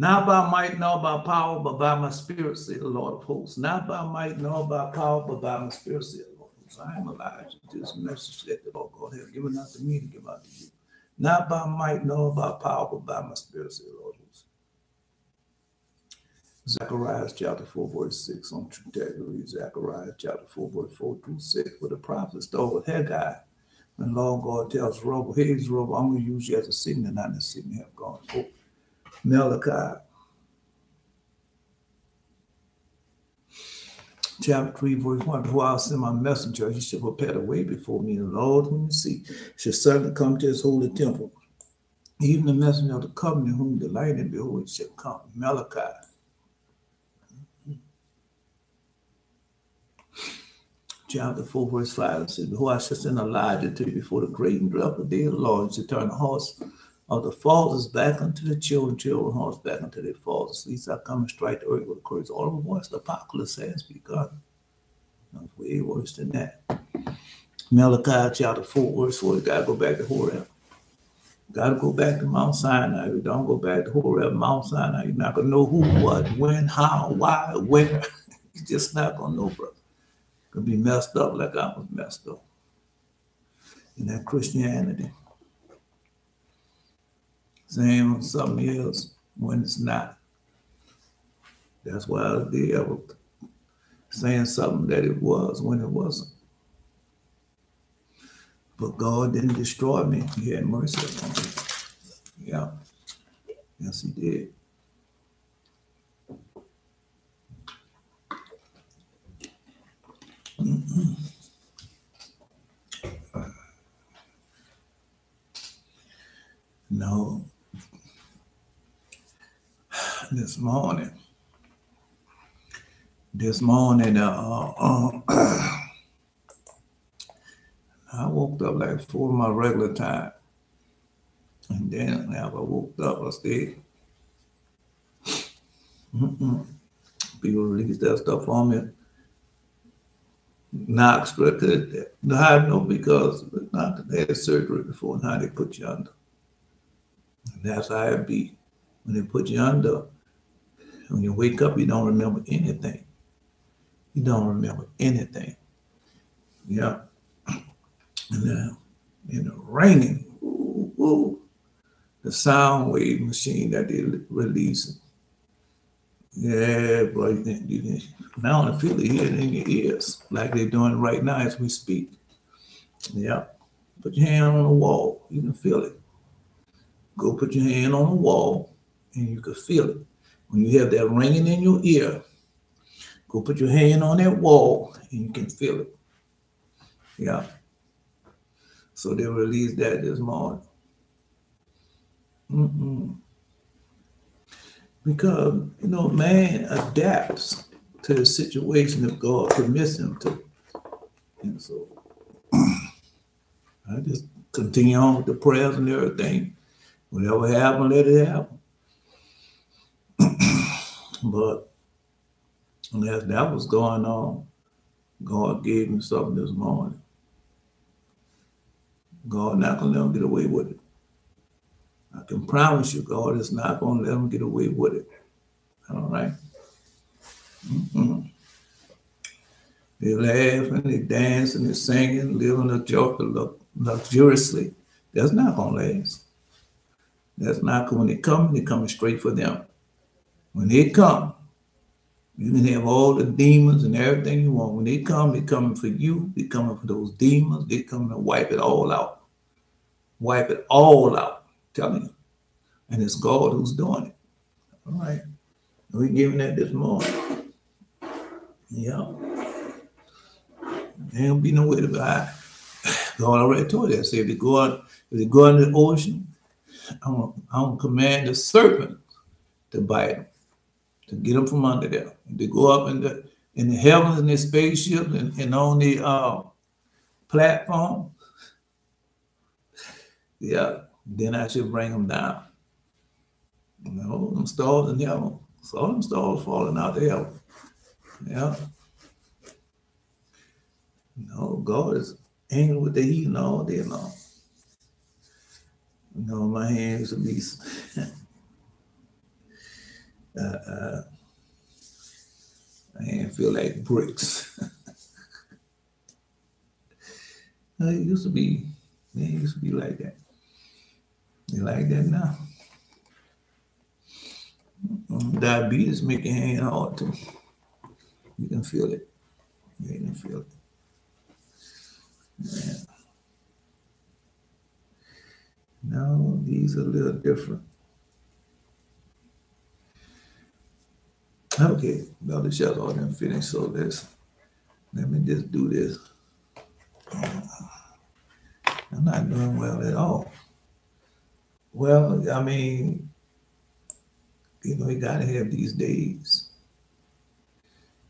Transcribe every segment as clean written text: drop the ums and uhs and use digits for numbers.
Not by might nor by power, but by my spirit, say the Lord of hosts. Not by might nor by power, but by my spirit, say the Lord of hosts. I am alive to this message that the Lord God has given unto me to give unto you. Not by might nor by power, but by my spirit, say the Lord of hosts. Zechariah chapter 4, verse 6 on trajectory. Zechariah chapter 4, verse 4 through 6, where the prophet stole with Haggai. And Lord God tells Zerubbabel, hey, Zerubbabel, I'm going to use you as a signal, not a signal have gone forth. Malachi chapter 3, verse 1. Before I'll send my messenger, he shall prepare the way before me. The Lord whom you see shall suddenly come to his holy temple. Even the messenger of the covenant whom you delight in, behold, shall come. Malachi chapter 4, verse 5 says, behold, I shall send Elijah to you before the great and dreadful day of the Lord, to turn the hearts of the fathers back unto the children, children hearts back unto their fathers. These I come and strike the earth with a curse. All of voice, the apocalypse has begun. That's way worse than that. Malachi chapter 4, verse 4, you gotta go back to Horeb. Gotta go back to Mount Sinai. If you don't go back to Horeb, Mount Sinai, you're not gonna know who, what, when, how, why, where. You're just not gonna know, brother. Gonna be messed up like I was messed up in that Christianity. Saying something else when it's not. That's why the devil saying something that it was when it wasn't. But God didn't destroy me. He had mercy on me. Yeah. Yes, he did. No. This morning, I woke up like 4 of my regular time. And then after I woke up, I stayed. People released that stuff on me. Knox, I know because not they had surgery before and how they put you under. And that's how it be. When they put you under, when you wake up, you don't remember anything. You don't remember anything. Yeah. And the ringing, the sound wave machine that they releasing. Yeah, bro, you can now feel it here in your ears, like they're doing right now as we speak. Yeah. Put your hand on the wall, you can feel it. Go put your hand on the wall and you can feel it. When you have that ringing in your ear, go put your hand on that wall and you can feel it. Yeah. So they released that this morning. Because, man adapts to the situation that God permits him to. And so I just continue on with the prayers and everything. Whatever happened, let it happen. But as that was going on, God gave me something this morning. God not going to let him get away with it. I can promise you, God is not going to let him get away with it. All right? They laugh and they dance and they sing and live luxuriously. That's not going to last. That's not when they come, they're coming straight for them. When they come, you can have all the demons and everything you want. When they come, they're coming for you. They're coming for those demons. They're coming to wipe it all out. Wipe it all out, telling you. And it's God who's doing it. All right. We're giving that this morning. Yeah. There ain't be no way to hide. God already told you. I said, if they go out in the ocean, I'm going to command the serpent to bite them, to get them from under there. If they go up in the heavens in their spaceship and on the platform, yeah, then I should bring them down. Them stars in heaven. Saw them stars falling out of heaven. Yeah. God is angry with the heathen all day long. My hands will be I didn't feel like bricks. It used to be, it used to be like that. They like that now. Diabetes make your hand hard too. You can feel it. You can feel it. Yeah. No, these are a little different. Okay, well, the shut's all done finished, so let me just do this. I'm not doing well at all. Well, I mean, you know, you gotta have these days.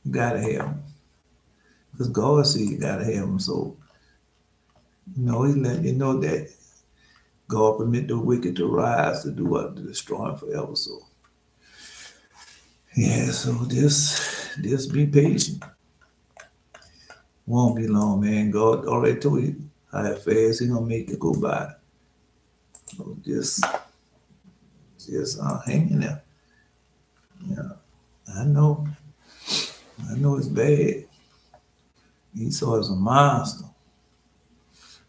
You gotta have them. Because God said you gotta have them. So, you know, He let you know that God permit the wicked to rise to do what? To destroy them forever. So, yeah, so just be patient. Won't be long, man. God already told you how fast He gonna make it go by. So just hang in there. Yeah, I know it's bad. Esau is a monster.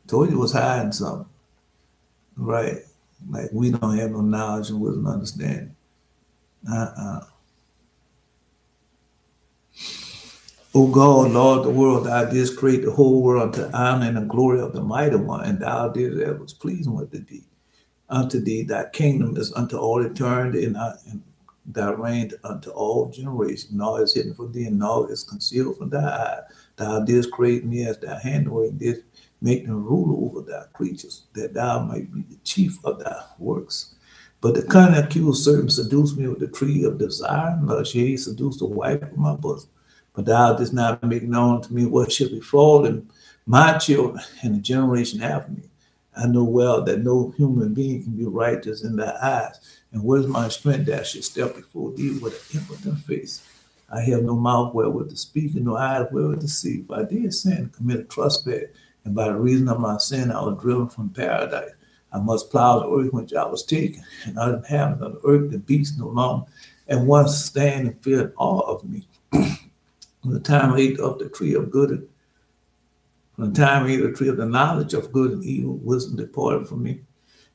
Told you was hiding something, right? Like we don't have no knowledge and wisdom and understanding. O God, Lord, the world, thou didst create the whole world unto honor and the glory of the mighty one, and thou didst that was pleasing with thee. Unto thee, thy kingdom is unto all eternity, and thy reign unto all generations. Nor is hidden from thee, and nor is concealed from thy eye. Thou didst create me as thy handwork, and didst make them ruler over thy creatures, that thou might be the chief of thy works. But the cunning accused serpent seduced me with the tree of desire, and lust, yea, seduced the wife of my bosom. But thou didst not make known to me what shall befall in my children and the generation after me. I know well that no human being can be righteous in thy eyes. And where's my strength that I should step before thee with an impotent face? I have no mouth wherewith to speak, and no eyes wherewith to see. If I did sin, commit a trespass, and by the reason of my sin I was driven from paradise. I must plow the earth which I was taken, and other inhabitants of the earth, the beasts no longer, and once stand and fear in awe of me. From the time I ate of the tree of good, from the time I ate of the tree of the knowledge of good and evil, wisdom departed from me.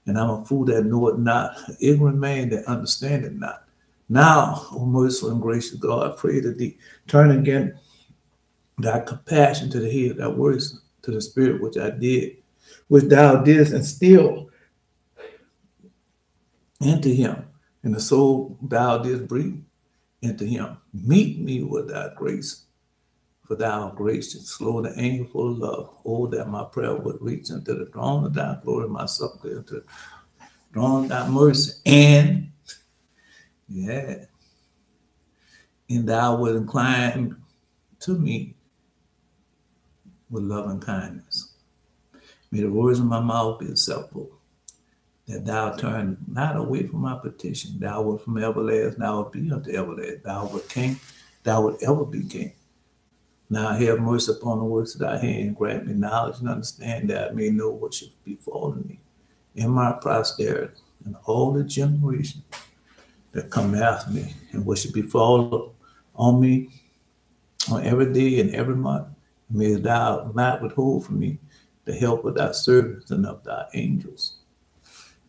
And I'm a fool that knoweth not, an ignorant man that understandeth not. Now, O merciful and gracious God, I pray to thee, turn again thy compassion to the head, thy words to the spirit which I did, which thou didst instill into him, and the soul thou didst breathe into him. Meet me with thy grace, for thou art gracious, slow the anger full of love. Oh, that my prayer would reach into the throne of thy glory, my supplication into the throne of thy mercy, and thou would incline to me with love and kindness. May the words of my mouth be acceptable, that thou turn not away from my petition. Thou wert from everlasting, thou wilt be unto everlasting. Thou wert king, thou wilt ever be king. Now have mercy upon the works of thy hand. Grant me knowledge and understand that I may know what should befall me in my posterity and all the generations that come after me, and what should befall on me on every day and every month. May thou not withhold from me the help of thy servants and of thy angels.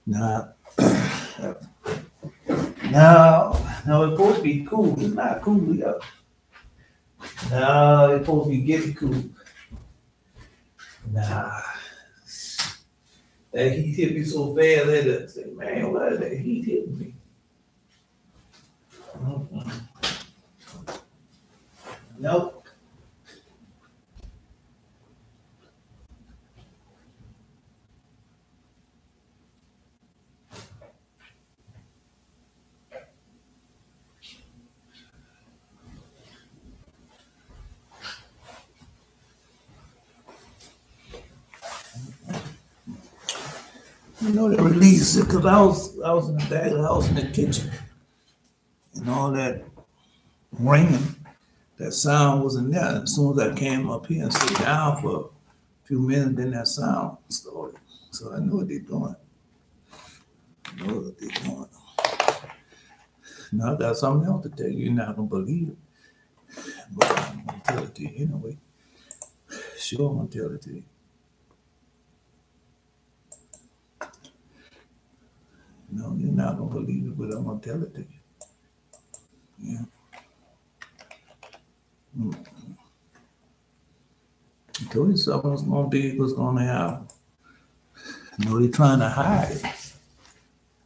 Now it's supposed to be cool. It's not cool yet. No, it's supposed to be getting cool. Nah. That heat hit me so fast, I had to say, man, why is that heat hitting me? Nope. You know, they released it because I was in the back of the house in the kitchen, and all that ringing, that sound was in there. And as soon as I came up here and sat down for a few minutes, then that sound started. So I know what they're doing. I know what they're doing. Now I got something else to tell you. You're not gonna believe it, but I'm gonna tell it to you anyway. Sure, I'm gonna tell it to you. No, you're not gonna believe it, but I'm gonna tell it to you. Yeah. I told you something was gonna be, was gonna happen. No, they're trying to hide it.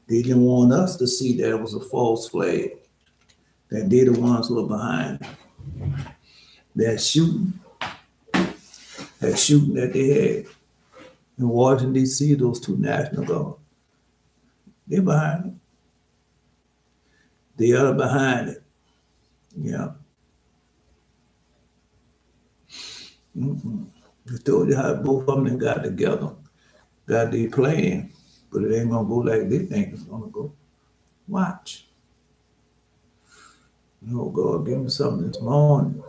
They didn't want us to see that it was a false flag. That they're the ones who are behind it. That shooting that they had in Washington, D.C., those two National Guard, they're behind it. They are behind it. Yeah. I told you how both of them got together, got their plan, but it ain't gonna go like they think it's gonna go. Watch. No, God, give me something this morning.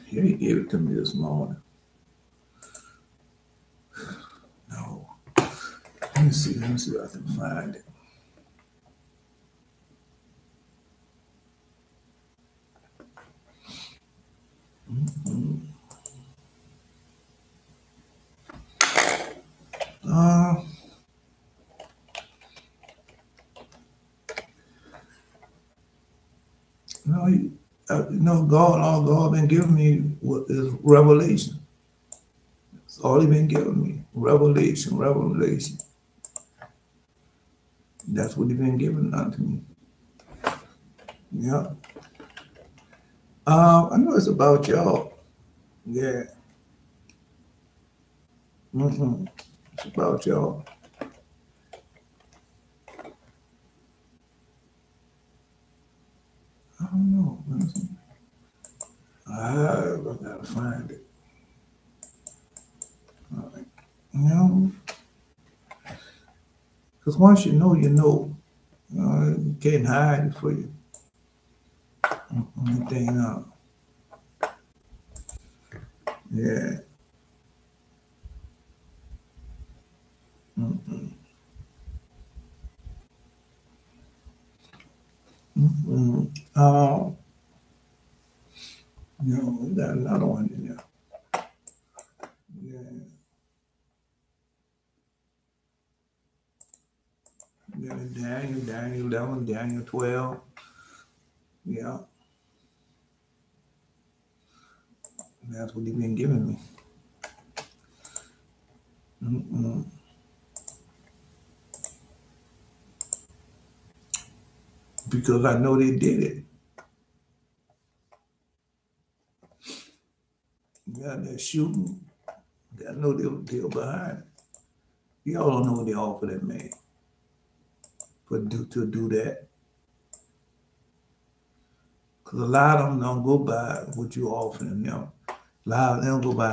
Here he gave it to me this morning. No. Let me see if I can find it. God, all God been giving me is revelation. That's all he been giving me. Revelation. That's what he been giving unto me. Yeah. I know it's about y'all. Yeah. It's about y'all. I don't know. I gotta find it. All right. Because once you know, you know. You can't hide it for you. Anything else. Yeah. We got another one in there. Yeah. We got Daniel 11, Daniel 12. Yeah. That's what he's been giving me. Because I know they did it. Got that shooting. Got to know they were behind it. Y'all don't know what they offered that man to do that. Because a lot of them don't go by what you offering them. A lot of them go by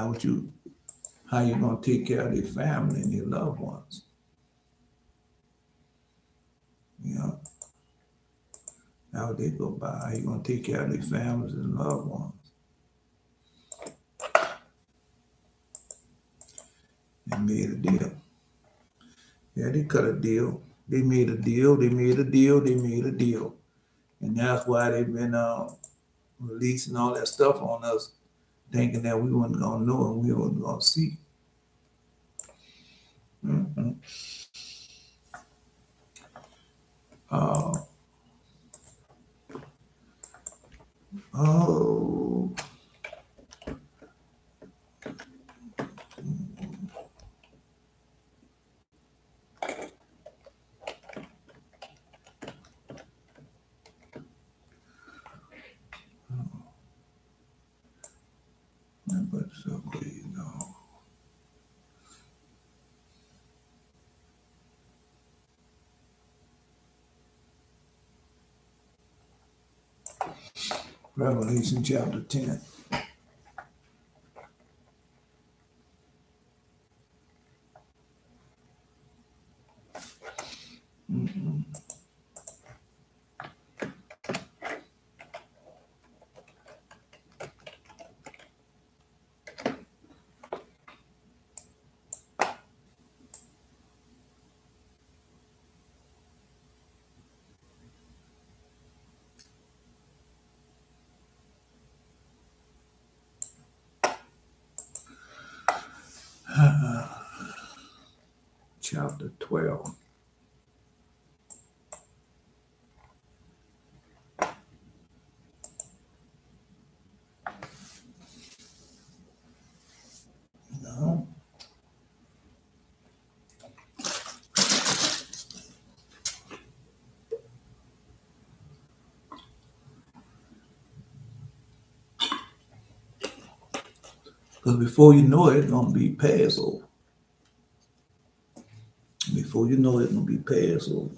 how you going to take care of their family and their loved ones. How they go by, how you going to take care of their families and loved ones. They made a deal. Yeah, they cut a deal. They made a deal. And that's why they've been releasing all that stuff on us, thinking that we weren't going to know and we weren't going to see. But so you know. Revelation chapter 10. chapter 12. No. Because before you know it, it's going to be Passover. Before you know it, it's going to be Passover.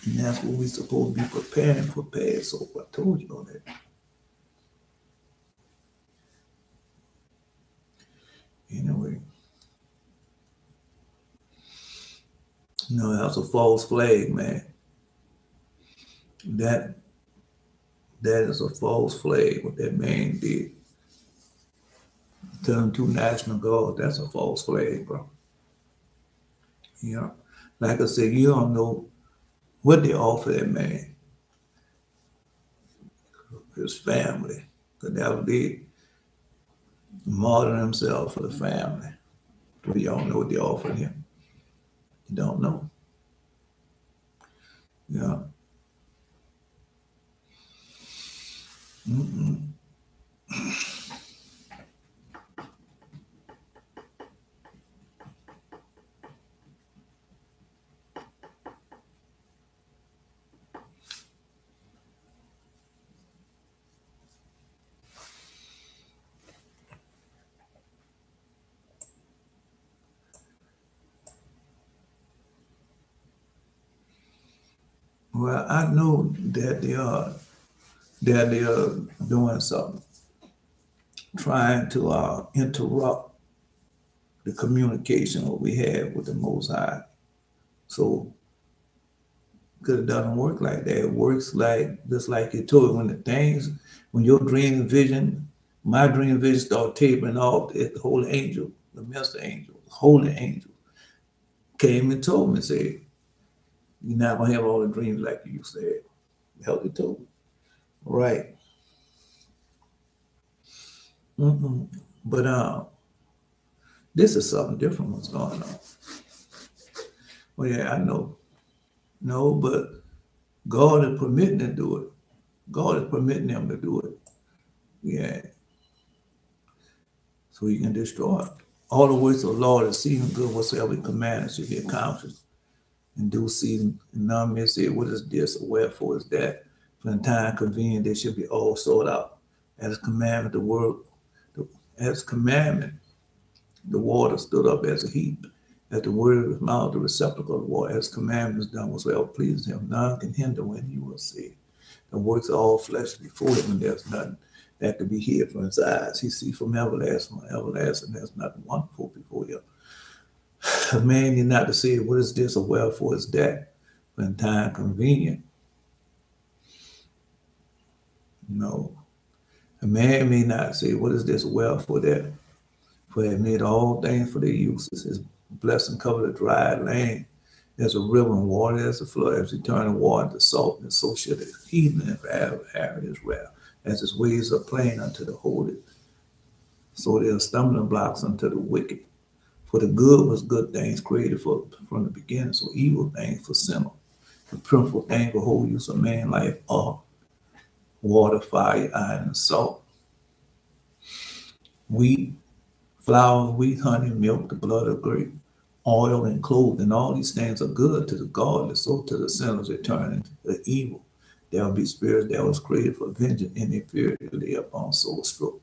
And that's what we're supposed to be preparing for Passover. I told you all that. Anyway. No, that's a false flag, man. That is a false flag, what that man did. Turn to national guard, that's a false flag, bro. You know, like I said, you don't know what they offer that man, his family, because that would be martyr himself for the family. But you don't know what they offered him. You don't know. Yeah. Mm-mm. Well, I know that they are doing something, trying to interrupt the communication that we have with the Most High. So, because it doesn't work like that. It works like just like you told when your dream and vision, my dream and vision start tapering off, the holy angel, the master angel, the holy angel came and told me, said, you're not gonna have all the dreams like you said. Help you told me. Right. Mm-mm. But this is something different what's going on. Well, yeah, I know. No, but God is permitting them to do it. God is permitting them to do it. Yeah. So he can destroy it. All the works of the Lord is seeing good whatsoever he commanded should be accomplished in due season. And none may say, what is this or wherefore is that? For in time convenient they should be all sorted out. As a commandment, the water stood up as a heap. At the word of his mouth, the receptacle of the water, as commandment is done whatsoever pleases him. None can hinder when he will see. The works of all flesh before him, and there's nothing that could be hid from his eyes. He sees from everlasting to everlasting. There's nothing wonderful before him. A man need not to say, what is this or wherefore is that? When time convenient. No. A man may not say, what is this or wherefore that? For he made all things for their uses. His blessing covered the dry land. There's a river and water, there's a flood, as he turned the water into salt, and so shall the heathen have his wrath. As his ways are plain unto the holy, so they are stumbling blocks unto the wicked. For the good was good things created from the beginning, so evil things for sinner. The principal thing for whole use of man life are water, fire, iron, and salt. Wheat, flour, wheat, honey, milk, the blood of grape, oil, and clothing. All these things are good to the godless, so to the sinners they turn into the evil. There will be spirits that was created for vengeance, and they fear to lay upon soul stroke.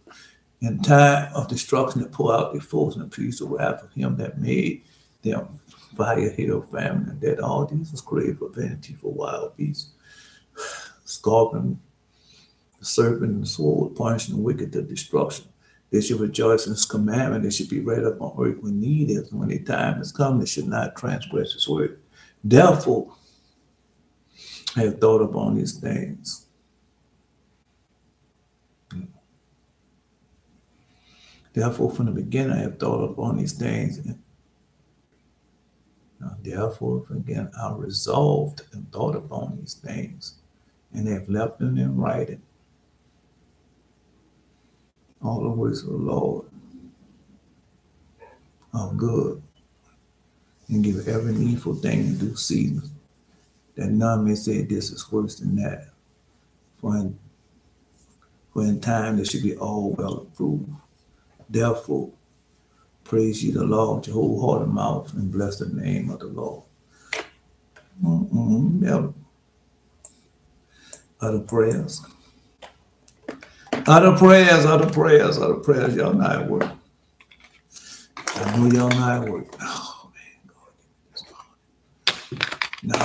In time of destruction, to pour out their force and peace the wrath of him that made them fire, hail, famine, and death. All these was created for vanity, for wild beasts, scorpion, the serpent, and the sword, punishing the wicked to destruction. They should rejoice in his commandment. They should be read up on earth when need is. When the time is come, they should not transgress his word. Therefore, I have thought upon these things. Therefore, from the beginning, I have thought upon these things. Therefore, again, I resolved and thought upon these things, and have left them in writing. All the words of the Lord are good. and give every needful thing in due season, that none may say this is worse than that. For in time there should be all well approved. Therefore, praise ye the Lord with your whole heart and mouth, and bless the name of the Lord. Never. Other prayers. Other prayers. Y'all know at work. I know y'all know at work. Oh, man. No.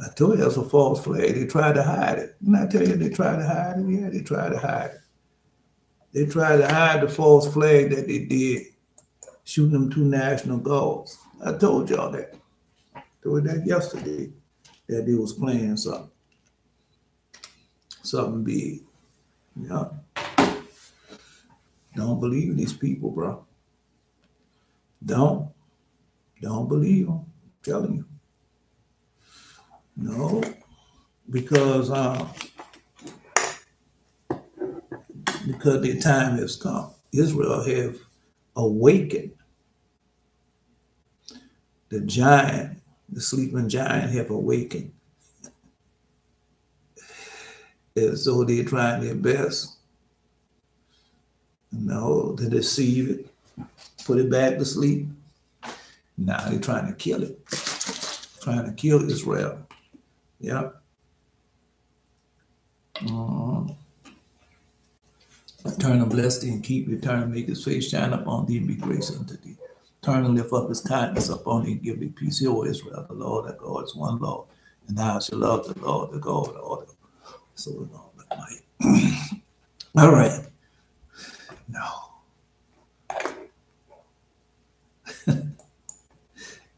I told you that's a false flag. They tried to hide it. Didn't I tell you they tried to hide it? Yeah, they tried to hide it. They tried to hide the false flag that they did, shooting them 2 national guards. I told y'all that. I told you that yesterday, that they was playing something big. Yeah. Don't believe these people, bro. Don't believe them. I'm telling you. No, because the time has come. Israel have awakened. The giant, the sleeping giant have awakened. And so they're trying their best, to deceive it, put it back to sleep. Now they're trying to kill it, trying to kill Israel. Yeah. Turn and bless thee and keep thee. Turn and make his face shine upon thee and be gracious unto thee. Turn and lift up his kindness upon thee and give thee peace. Hear, O Israel, the Lord thy God is one Lord, and thou shalt love the Lord, the God of all the soul and all that might. All right. No.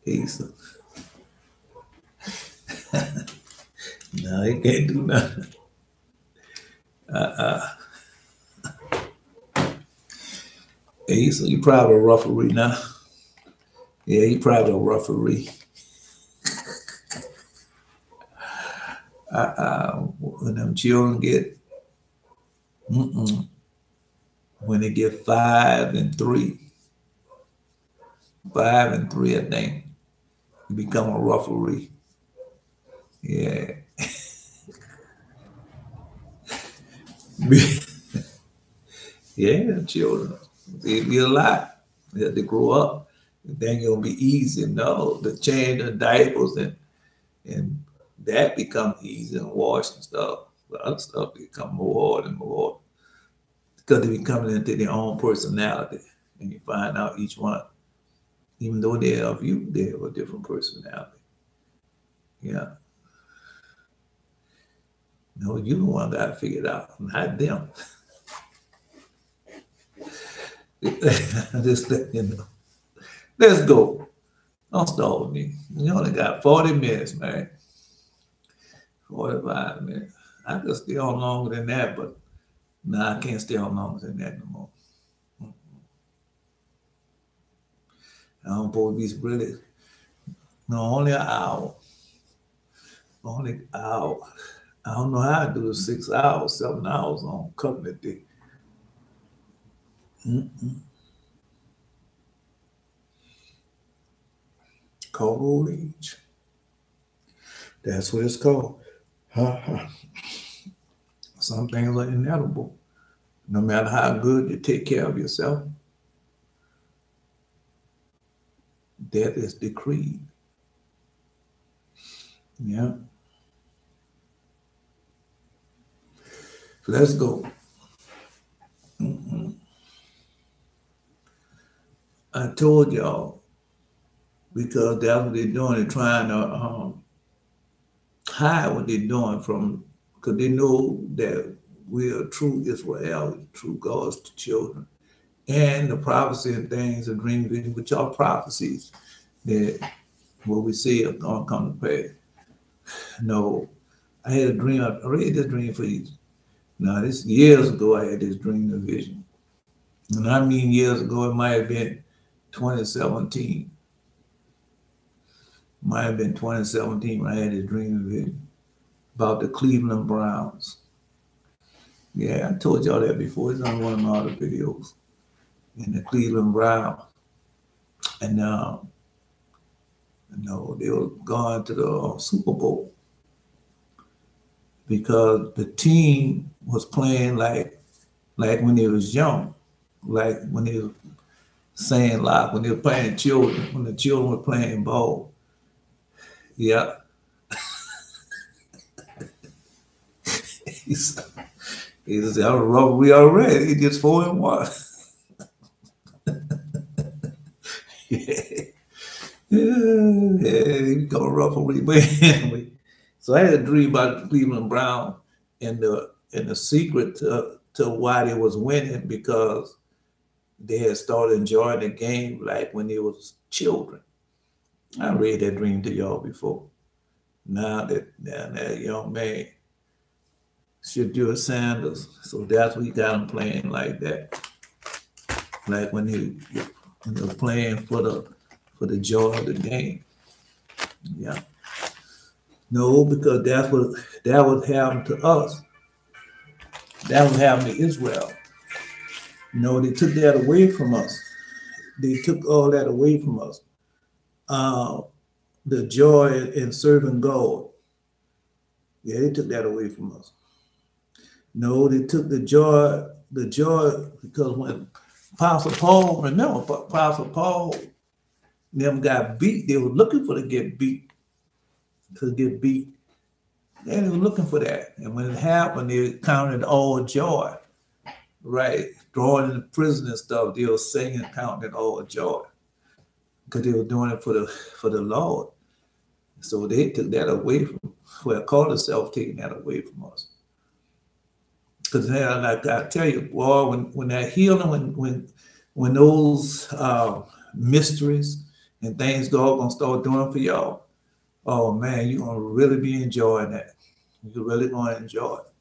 Asa. No, he can't do nothing. Asa, you probably a referee now. Yeah, he probably a referee. When them children get, when they get 5 and 3, I think, you become a referee. Yeah. Yeah, children. It'll be a lot. They have to grow up. Then it'll be easy. No, to change the diapers and that become easy and wash and stuff. The other stuff become more hard and more because they be coming into their own personality. And you find out each one, even though they are of you, they have a different personality. Yeah. No, you the one got to figure it out, not them. Just let you know. Let's go. Don't stall me. You only got 40 minutes, man. 45 minutes. I could stay on longer than that, but I can't stay on longer than that no more. I don't supposed to be really, only an hour. Only an hour. I don't know how to do the 6 hours, 7 hours on covenant day. Called old age. That's what it's called. Some things are inevitable. No matter how good you take care of yourself, death is decreed. Yeah. So let's go. I told y'all, because that's what they're doing. They're trying to hide what they're doing from, because they know that we are true Israel, true God's children. And the prophecy and things, the dream vision, which are prophecies that what we see are going to come to pass. No, I had a dream. I read this dream for you. Now, this years ago, I had this dream and vision. And I mean years ago, it might have been 2017. Might have been 2017 when I had this dream and vision about the Cleveland Browns. Yeah, I told y'all that before. It's on one of my other videos. in the Cleveland Brown. And they were going to the Super Bowl because the team was playing like when they was young, like when they were saying like when they were playing children, when the children were playing ball. Yeah. He said, "I'm a robbery already. He just 4-1." Yeah, he got rough over the anyway. So I had a dream about Cleveland Brown and the secret to why they was winning, because they had started enjoying the game like when they was children. I read that dream to y'all before. Now that young man should do Sanders, so that's what he got him playing like that, like when he was playing for the joy of the game. Yeah. No, because that was happening to us. That was happening to Israel. No, they took that away from us. They took all that away from us. The joy in serving God. Yeah, they took that away from us. No, they took the joy, because when Apostle Paul, remember, Apostle Paul, them got beat. They were looking for to get beat. And they were looking for that. And when it happened, they counted all joy, right? Drawing in the prison and stuff, they were singing, counting all joy, because they were doing it for the Lord. So they took that away from, called itself taking that away from us. Because now, like I tell you, boy, when that healing, when those mysteries and things God gonna start doing for y'all, oh man, you're gonna really be enjoying that. You're really gonna enjoy it.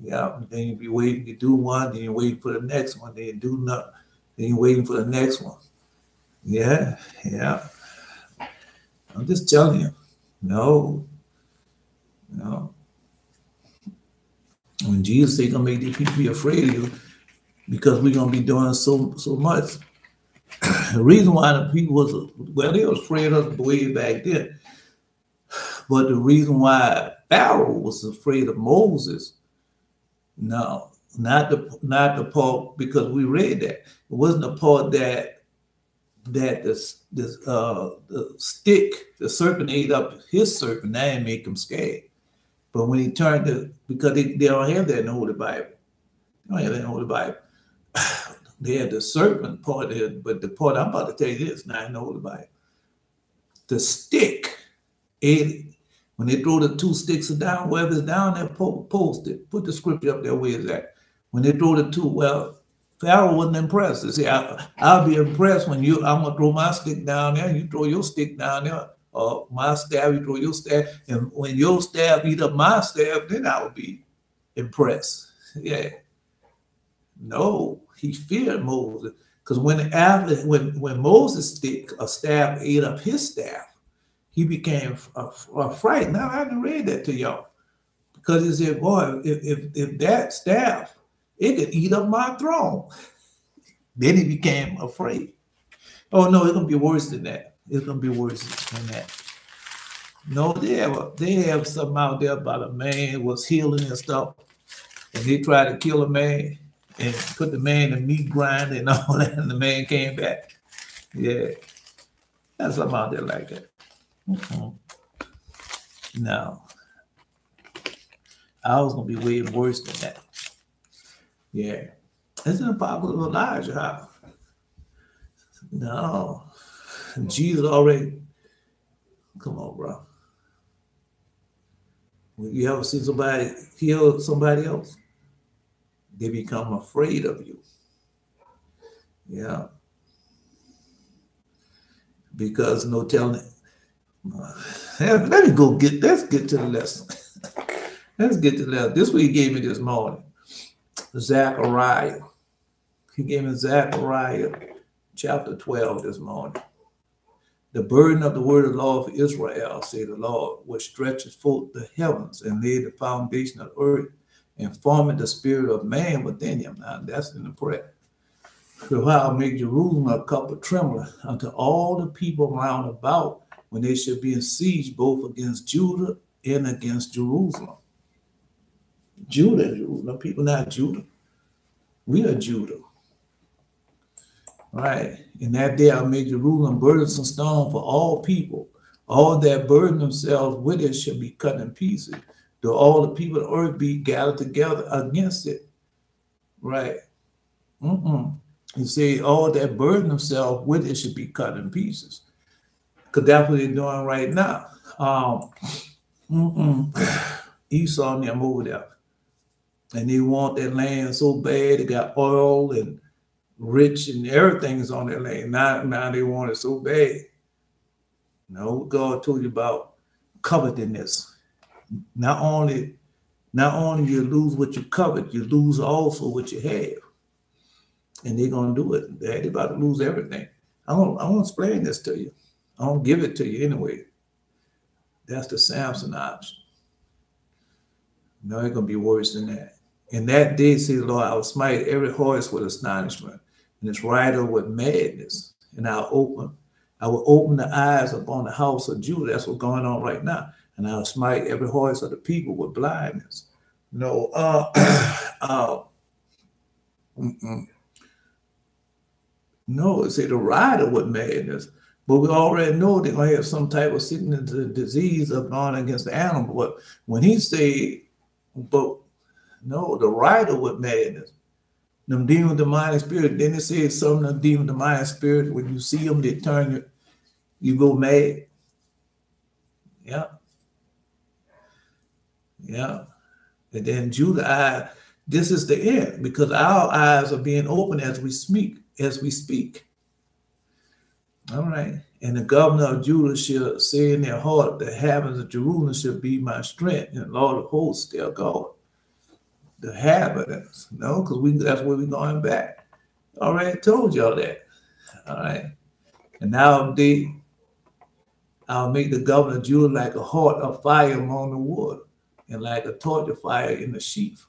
Yeah. Then you be waiting to do one, then you're waiting for the next one, then you do nothing, then you're waiting for the next one. Yeah. I'm just telling you. No. When Jesus said, gonna make these people be afraid of you, because we're gonna be doing so much. The reason why the people they were afraid of us way back then. But the reason why Pharaoh was afraid of Moses, no, not the part, because we read that. It wasn't the part that the stick, the serpent ate up his serpent, that didn't make him scared. But when he turned because they don't have that in the Holy Bible. They don't have that in the Holy Bible. They had the serpent part there, but the part I'm about to tell you this, not in the Holy Bible. The stick ate it. When they throw the 2 sticks down, wherever it's down there, post it. Put the scripture up there where it's at. When they throw the 2, well, Pharaoh wasn't impressed. They say, I'll be impressed when I'm going to throw my stick down there, you throw your stick down there, or my staff, you throw your staff. And when your staff eat up my staff, then I will be impressed. Yeah. No, he feared Moses. Because when Moses' staff ate up his staff, he became frightened. Now, I haven't read that to y'all. Because he said, boy, if that staff, it could eat up my throne. Then he became afraid. Oh, no, it's going to be worse than that. It's going to be worse than that. No, they have something out there about a man who was healing and stuff. And they tried to kill a man and put the man in meat grinder and all that, and the man came back. Yeah. That's something out there like that. No. I was going to be way worse than that. Yeah. It's an apocalypse of Elijah. Huh? No. Jesus already. Come on, bro. When you ever see somebody heal somebody else, they become afraid of you. Yeah. Because no telling. Let's get to the lesson. Let's get to the lesson. This what he gave me this morning. Zechariah. He gave me Zechariah chapter 12 this morning. The burden of the word of the Lord for Israel, say the Lord, which stretches forth the heavens and laid the foundation of earth, and forming the spirit of man within him. Now that's in the prayer. For I'll make Jerusalem a cup of trembling unto all the people round about, when they shall be in siege both against Judah and against Jerusalem. Judah, Jerusalem, people not Judah. We are Judah. Right. In that day I'll make Jerusalem burdensome stone for all people. All that burden themselves with it shall be cut in pieces. Though all the people of the earth be gathered together against it. Right. You see, all that burden themselves with it should be cut in pieces. Because that's what they're doing right now. Esau and them over there. And they want that land so bad. They got oil and rich and everything is on their land. Now they want it so bad. No, God told you about covetousness. Not only you lose what you covet, you lose also what you have. And they're gonna do it. They're about to lose everything. I won't explain this to you. I won't give it to you anyway. That's the Samson option. No, it's gonna be worse than that. In that day, say the Lord, I will smite every horse with astonishment, and its rider with madness. And I will open the eyes upon the house of Judah. That's what's going on right now. And I'll smite every horse of the people with blindness. No, no, it say the rider with madness. But we already know they're gonna have some type of sickness or disease up on against the animal. But when he say, but no, the rider with madness. Them demon demonic spirit. Then it says some of the demon demonic spirit, when you see them, they turn you go mad. Yeah. Yeah. And then Judah, this is the end, because our eyes are being opened as we speak. All right. And the governor of Judah shall say in their heart, the heavens of Jerusalem shall be my strength, and the Lord of hosts their God. The inhabitants, no, because that's where we're going back. Already told y'all that. All right. And now I'll make the governor of Judah like a heart of fire among the wood, and like a torch of fire in the sheaf.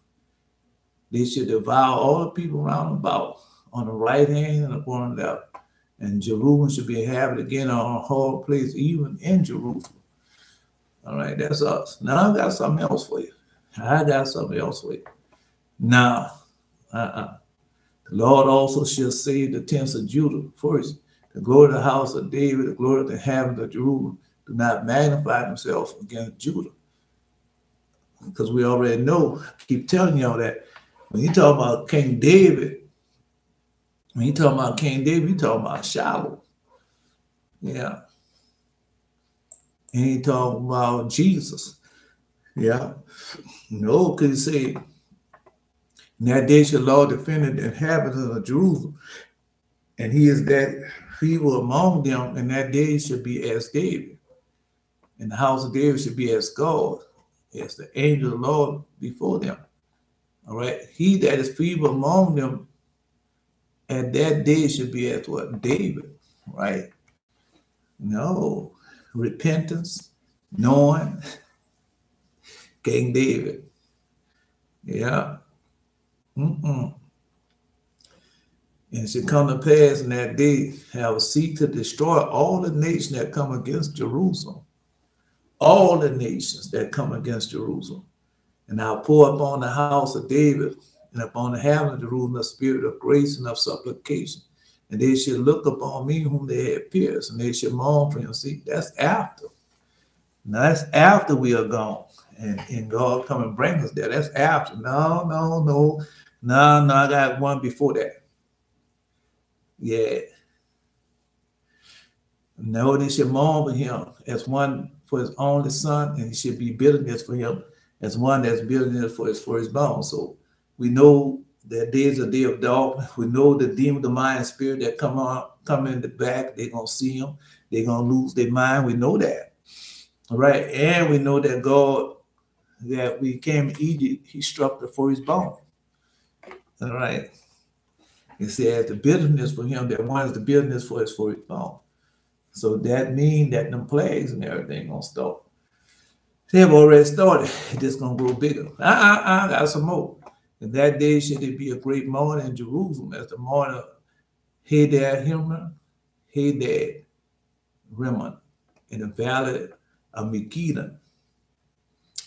They should devour all the people round about, on the right hand and upon the left. And Jerusalem should be inhabited again on a hard place, even in Jerusalem. All right, that's us. Now I got something else for you. Now, the Lord also shall save the tents of Judah first. The glory of the house of David, the glory of the inhabitants of Jerusalem, do not magnify themselves against Judah. Because we already know, I keep telling y'all that when you talk about King David, you talking about Shiloh. Yeah. And he talking about Jesus. Yeah. No, because he said, in that day shall the Lord defend the inhabitants of Jerusalem, and he is that feeble among them, and that day shall be as David. And the house of David should be as God, as the angel of the Lord before them. All right. He that is feeble among them at that day should be as what? David, right? No. Repentance, knowing, King David. Yeah. And it should come to pass in that day, I will seek to destroy all the nations that come against Jerusalem. All the nations that come against Jerusalem. And I'll pour upon the house of David and upon the heaven of Jerusalem a spirit of grace and of supplication. And they shall look upon me whom they have pierced, and they shall mourn for him. See, that's after. Now that's after we are gone. And God come and bring us there. That's after. No, I got one before that. Yeah. No, they should mourn for him as one for his only son, and he should be bitterness for him as one that's bitterness for his firstborn. So we know that day is a day of darkness. We know the demon, the mind, spirit that come in the back, they're gonna see him, they're gonna lose their mind. We know that. All right. And we know that God, that we came to Egypt, he struck the firstborn. All right. It says the bitterness for him that one is the bitterness for his firstborn. So that means that them plagues and everything gonna start. They have already started. It's just gonna grow bigger. I got some more. And that day should it be a great mourning in Jerusalem, as the mourner Hadad Himron, Hadad Rimmon, in the valley of Megiddon,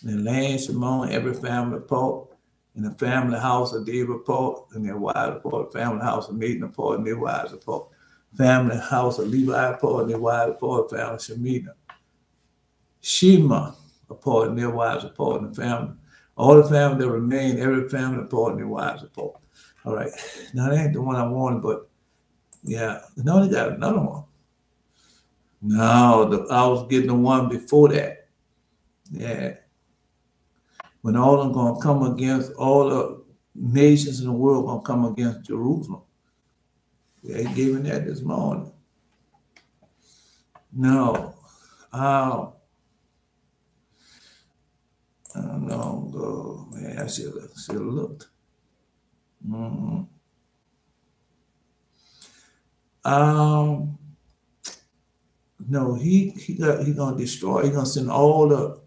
in the land Shimon, every family part, in the family house of David part, and their wives part, family house of Nathan part, and their wives part, family house of Levi part, and their wives part, family Shemitah, Shema apart, and their wives apart, and the family, all the family that remain, every family apart, and their wives apart. All right, now that ain't the one I wanted, but yeah, no, they got another one. No, I was getting the one before that. Yeah. When all of them going to come against, all the nations in the world going to come against Jerusalem. Yeah, he gave me that this morning. No. I don't know. Man, I should have looked. No, he gonna destroy. He gonna send all the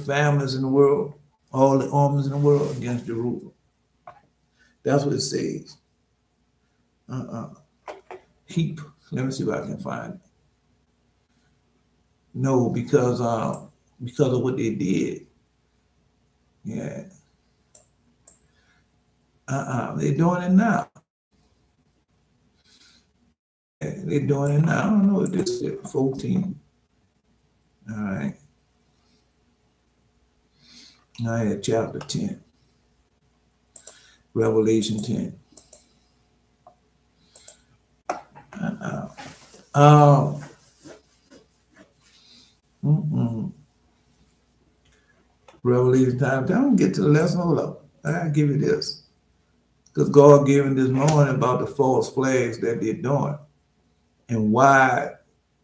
families in the world, all the armies in the world against Jerusalem. That's what it says. Heap. Let me see if I can find it. No, because of what they did. Yeah. They're doing it now. They're doing it now. I don't know what this is. 14. All right. Now I had chapter 10. Revelation 10. Revelation time. I don't get to the lesson. Hold up. I'll give you this. Because God gave me this morning about the false flags that they're doing. And why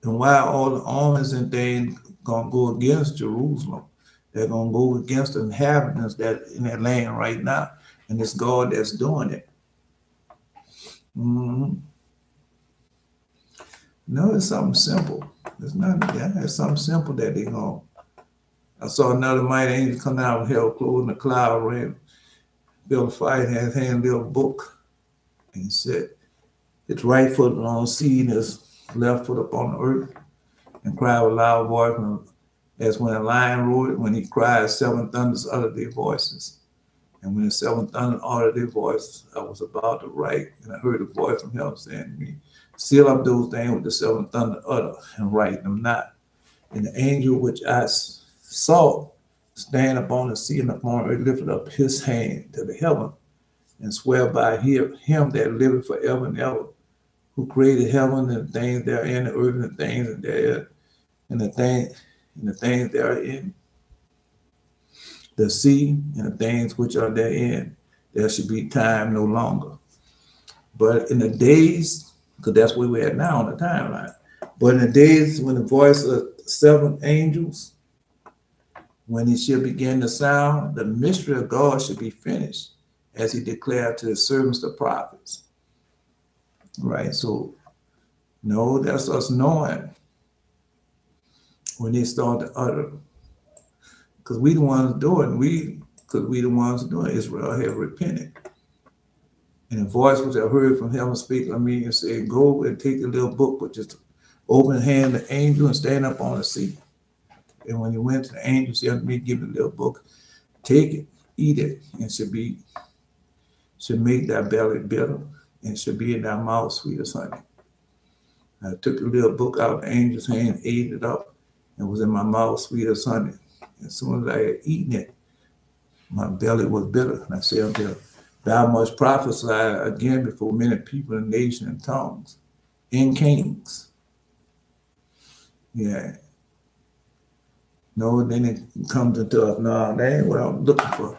all the armies and things gonna go against Jerusalem. They're gonna go against the inhabitants that in that land right now. And it's God that's doing it. No, it's something simple. It's not that. It's something simple that they're going. I saw another mighty angel come out of hell, clothed in a cloud, ran, built a fire, and had his hand a book. And he said, its right foot on the sea and his left foot up on the earth, and cried with a loud voice, as when a lion roared. When he cried, 7 thunders uttered their voices. And when the 7 thunders uttered their voices, I was about to write, and I heard a voice from heaven saying to me, seal up those things with the 7 thunder utter, and write them not. And the angel which I saw stand upon the sea and upon earth lifted up his hand to the heaven, and swear by him that liveth forever and ever, who created heaven and the things therein, the earth and the things and therein, and the things therein, the sea and the things which are therein, there should be time no longer. But in the days, because that's where we're at now on the timeline, but in the days when the voice of 7 angels, when he shall begin to sound, the mystery of God should be finished, as he declared to his servants, the prophets. Right, so, no, that's us knowing when they start to utter. Because we the ones doing, Israel have repented. And the voice which I heard from heaven speak on me and said, go and take the little book, but just open hand the angel and stand up on the sea. And when you went to the angel, said to me, give the little book, take it, eat it, and should make thy belly bitter, and should be in thy mouth sweet as honey. I took the little book out of the angel's hand, ate it up, and was in my mouth sweet as honey. As soon as I had eaten it, my belly was bitter. And I said unto him, thou must prophesy again before many people and nations and tongues and kings. Yeah. No, then it comes into us. No, that ain't what I'm looking for.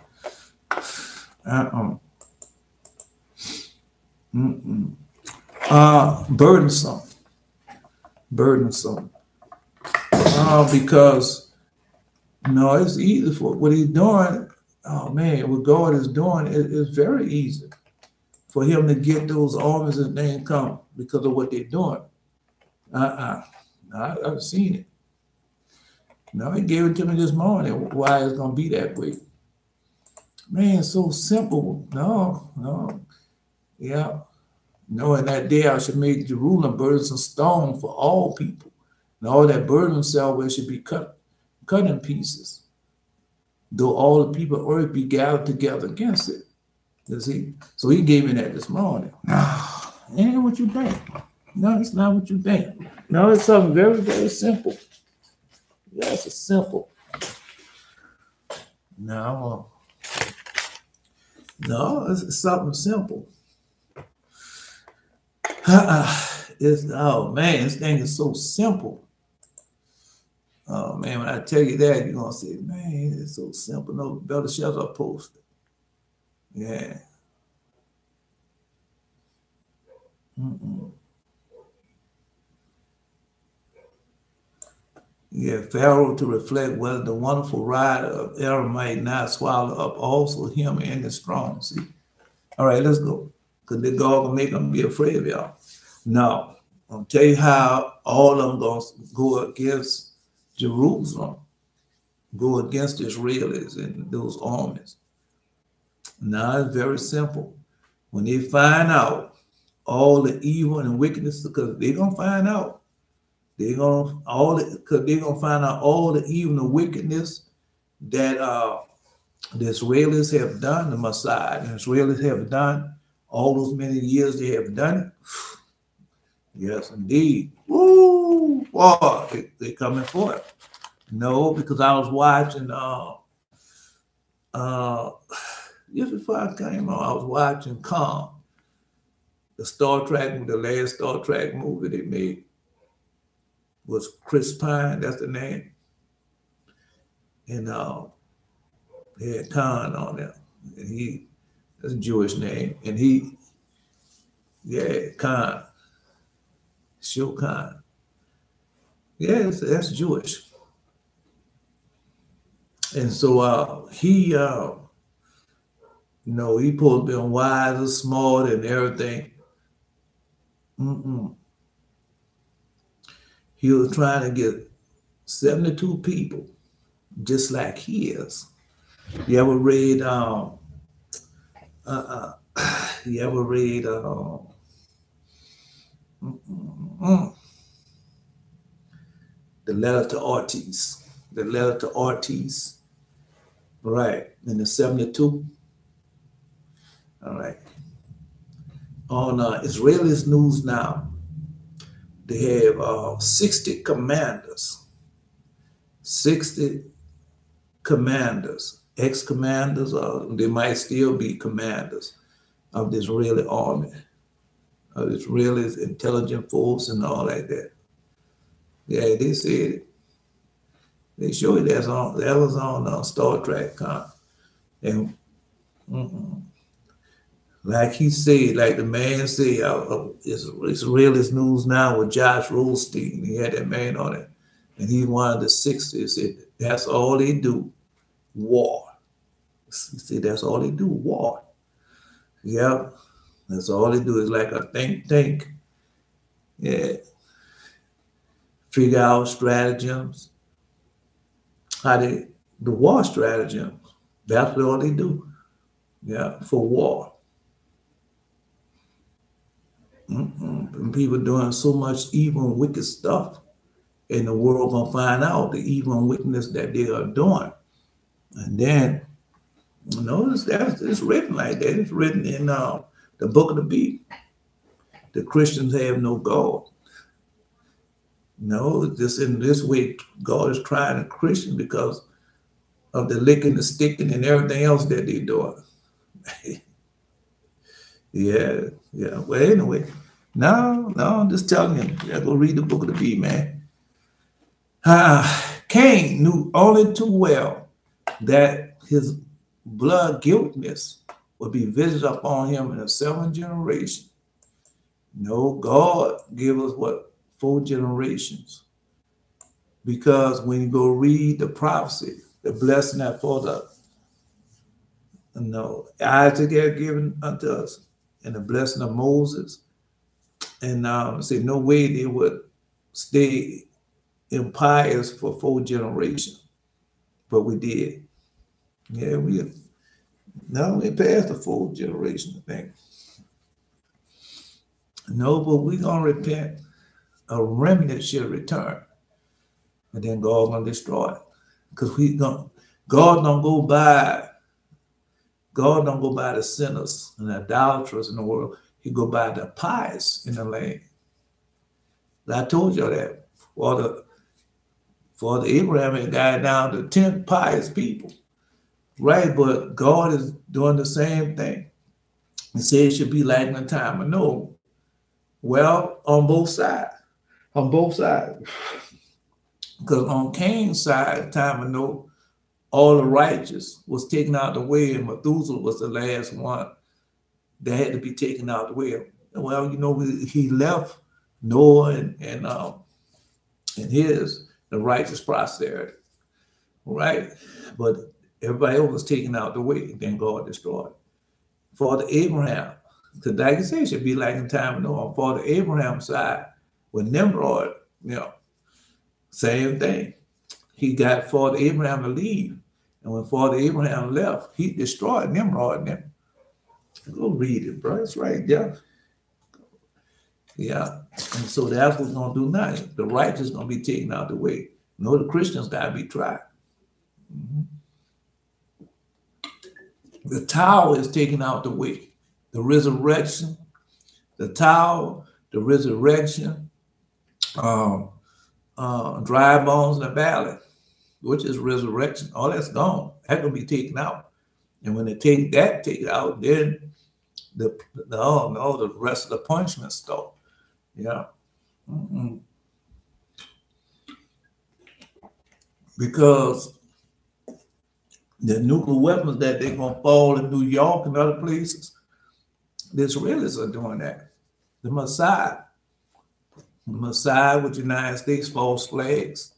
Burdensome. Because no, it's easy for what he's doing. Oh man, what God is doing is very easy for him to get those armies and things come because of what they're doing. I've seen it. No, he gave it to me this morning. Why it's gonna be that way? Man, it's so simple. No, yeah. No, in that day I should make Jerusalem burdensome stone for all people. And all that burden themselves where should be cut in pieces. Though all the people of earth be gathered together against it. You see? So he gave me that this morning. Ain't what you think. No, it's not what you think. No, it's something very, very simple. Yes, it's simple. No, it's something simple. Oh man, this thing is so simple. Oh man, when I tell you that, you're gonna say, man, it's so simple. No, better shells are posted. Yeah. Yeah, Pharaoh to reflect whether the wonderful ride of error might not swallow up also him and the strong. See? All right, let's go. Because the God will make them be afraid of y'all. Now, I'll tell you how all of them going to go against Jerusalem, go against the Israelis and those armies. Now, it's very simple. When they find out all the evil and wickedness, because they're going to find out. They're gonna find out all the evil and wickedness that the Israelis have done, the Messiah, and the Israelis have done all those many years they have done it. Yes, indeed. Woo! Boy, they coming for it. No, because I was watching just before I came on, I was watching Khan, the last Star Trek movie they made. Was Chris Pine, that's the name. And he had Khan on there. And that's a Jewish name. And Khan. Shul Khan. Yeah, that's Jewish. And so he supposed to be wise and smart and everything. He was trying to get 72 people, just like he is. You ever read the letter to Ortiz? The letter to Ortiz. Right. In the 72. All right. On Israelis News Now, they have 60 commanders. 60 commanders, ex-commanders, or they might still be commanders of the Israeli army, of the Israeli intelligence force and all like that. Yeah, they said it. They showed that was on Star Trek. And like he said, like the man said, Israelis News Now with Josh Rothstein. He had that man on it. And he one of the 60. He said, that's all they do, war. He said, that's all they do, war. Yeah, that's all they do is like a think tank. Yeah. Figure out stratagems. The war stratagems. That's all they do. Yeah, for war. And people doing so much evil and wicked stuff, and the world gonna find out the evil and wickedness that they are doing. And then, notice that it's written like that. It's written in the book of the beast. The Christians have no God. No, just in this way, God is trying a Christian because of the licking, the sticking, and everything else that they're doing. Yeah. Well, anyway, no, I'm just telling you. You gotta go read the book of the beast, man. Cain knew only too well that his blood-guiltiness would be visited upon him in the 7th generation. No, God give us 4 generations. Because when you go read the prophecy, the blessing that for Isaac had given unto us, and the blessing of Moses, and say no way they would stay impious for 4 generations, but we did. Yeah, we passed the 4th generation, I think. No, but we're going to repent. A remnant shall return. And then God going to destroy it. Because God don't go by the sinners and the idolaters in the world. He go by the pious in the land. I told you that. For the Abraham had got down to 10 pious people. Right, but God is doing the same thing. He said it should be like in the time of Noah. Well, on both sides. On both sides. Because on Cain's side, time of Noah, all the righteous was taken out of the way, and Methuselah was the last one that had to be taken out of the way. Well, you know, he left Noah and the righteous posterity, right? But everybody else was taken out of the way, then God destroyed. For the Abraham, because like I said, it should be like in time of Noah. For the Abraham side, with Nimrod, you know, same thing. He got Father Abraham to leave. And when Father Abraham left, he destroyed Nimrod and them. Go read it, bro. It's right there. Yeah. And so that's what's going to do now. The righteous going to be taken out of the way. No, the Christians got to be tried. Mm-hmm. The tower is taken out the way. The resurrection, the tower, the resurrection, dry bones in the valley, which is resurrection, all that's gone. That's going to be taken out. And when they take it out, then the rest of the punishment start. Yeah. Mm-mm. Because the nuclear weapons that they're going to fall in New York and other places, the Israelis are doing that. The Mossad with the United States false flags,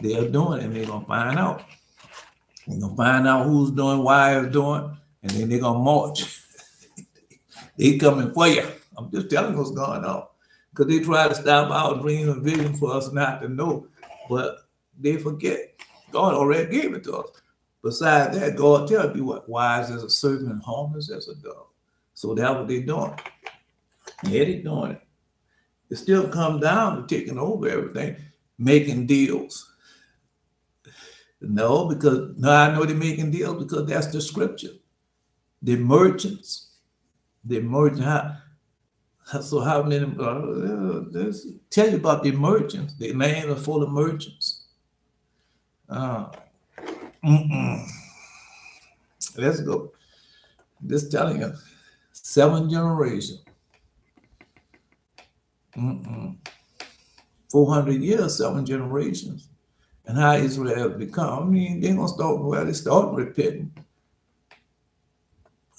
they're doing it, and they're going to find out. They're going to find out who's doing, why it's doing, and then they're going to march. They coming for you. I'm just telling you what's going on. Because they try to stop our dreams and vision for us not to know, but they forget. God already gave it to us. Besides that, God tells you what, wise as a serpent and harmless as a dove. So that's what they're doing. Yeah, they're doing it. It still comes down to taking over everything, making deals. No, because now I know they're making deals because that's the scripture. The merchants. So how many? Tell you about the merchants. The land is full of merchants. Let's go. Just telling you, 7 generations. 400 years, 7 generations. And how Israel has become. I mean, they're going to start where they start repenting.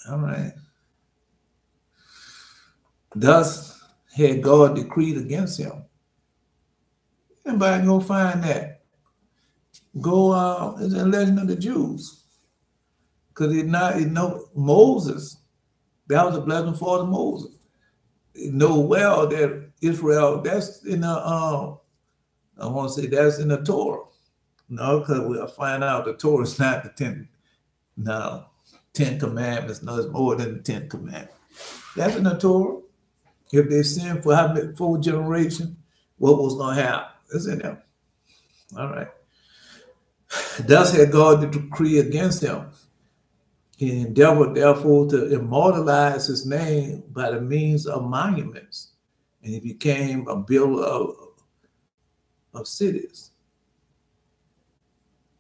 All right. Thus had God decreed against him. Anybody go find that? Go, it's a legend of the Jews. Because Moses, that was a blessing for the Moses. You know well that Israel, that's in the, I want to say that's in the Torah. No, because we'll find out the Torah is not the 10 commandments. No, it's more than the 10 commandments. That's in the Torah. If they sin for how many 4 generations, what was going to happen? It's in there. All right. Thus had God the decree against him. He endeavored, therefore, to immortalize his name by the means of monuments. And he became a builder of cities.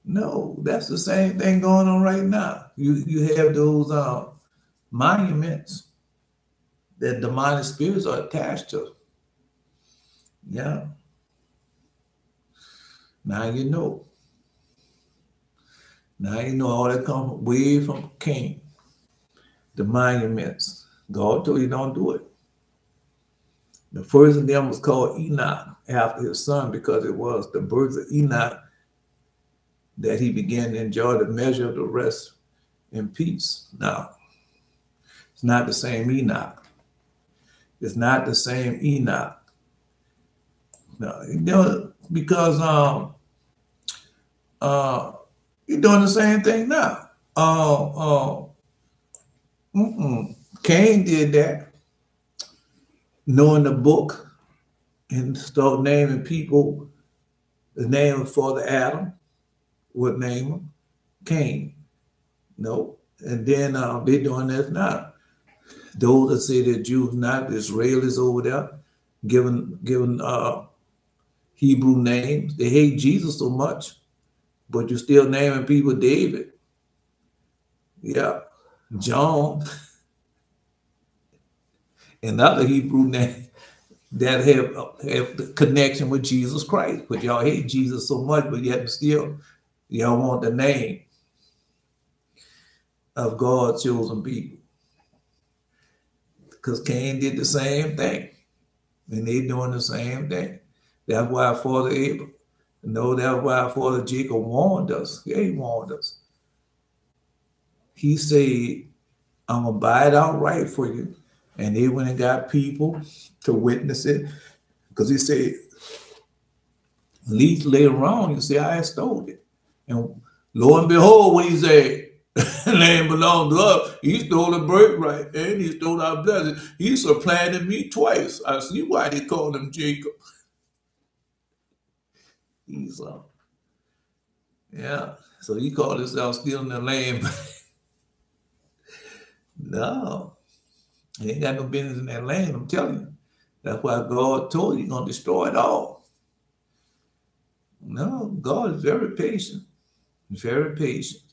No, that's the same thing going on right now. You have those monuments that demonic spirits are attached to. Yeah. Now you know. Now you know all that comes way from Cain. The monuments. God told you don't do it. The first of them was called Enoch after his son because it was the birth of Enoch that he began to enjoy the measure of the rest in peace. Now, it's not the same Enoch. It's not the same Enoch. No, you know, because you're doing the same thing now. Cain did that. knowing the book and start naming people, the name of Father Adam, what name him? Cain. No. And then they're doing this now. Those that say they're Jews, not the Israelis over there, giving Hebrew names. They hate Jesus so much, but you're still naming people David. Yeah. John. And other Hebrew names that have the connection with Jesus Christ. But y'all hate Jesus so much, but yet still y'all want the name of God's chosen people. Because Cain did the same thing. And they doing the same thing. That's why Father Abraham, that's why Father Jacob warned us. Yeah, he warned us. He said, I'm going to buy it outright for you. And they went and got people to witness it. Because he said, at least later on, you see, I stole it. And lo and behold, what he said, land belonged to us. He stole a birthright and he stole our blessing. He supplanted me twice. I see why they call him Jacob. Esau. Yeah. So he called himself stealing the land. No. He ain't got no business in that land, I'm telling you. That's why God told you he's going to destroy it all. No, God is very patient. Very patient.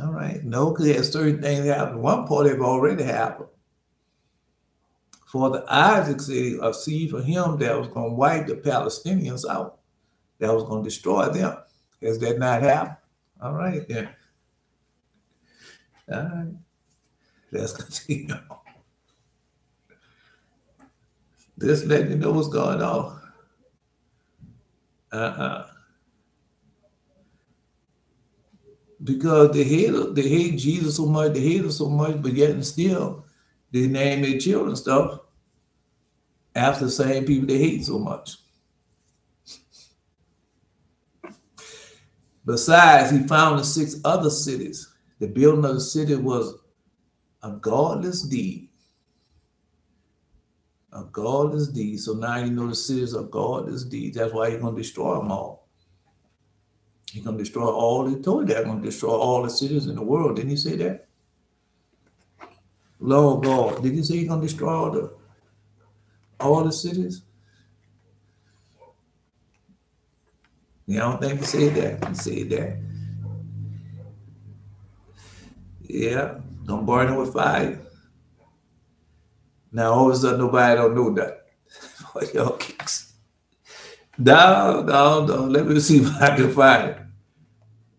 All right. No, because there's certain things happen. One part have already happened. For the Isaac said, a seed for him that was going to wipe the Palestinians out, that was going to destroy them. Has that not happened? All right, then. All right. Let's continue. Just letting you know what's going on. Because they hate Jesus so much, they hate him so much, but yet and still they name their children stuff after the same people they hate so much. Besides, he found the 6 other cities. The building of the city was a godless deed. A godless deed. So now you know the cities are godless deeds. That's why he's going to destroy them all. He's going to destroy all. He told you that. He's going to destroy all the cities in the world. Didn't he say that? Lord God. Did he say he's going to destroy all the cities? Yeah, I don't think he said that. He said that. Yeah. Don't burn it with fire. Now, all of a sudden, nobody don't know that. For your kicks. No. Let me see if I can find it.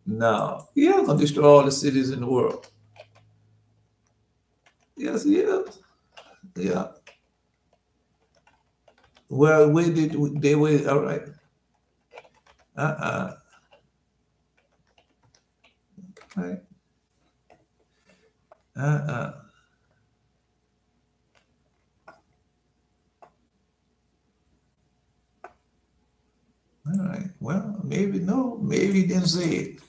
No. He is going to destroy all the cities in the world. Yes, he is. Yeah. Well, where did they wait? All right. Right. All right. Well, maybe no. Maybe he didn't say it.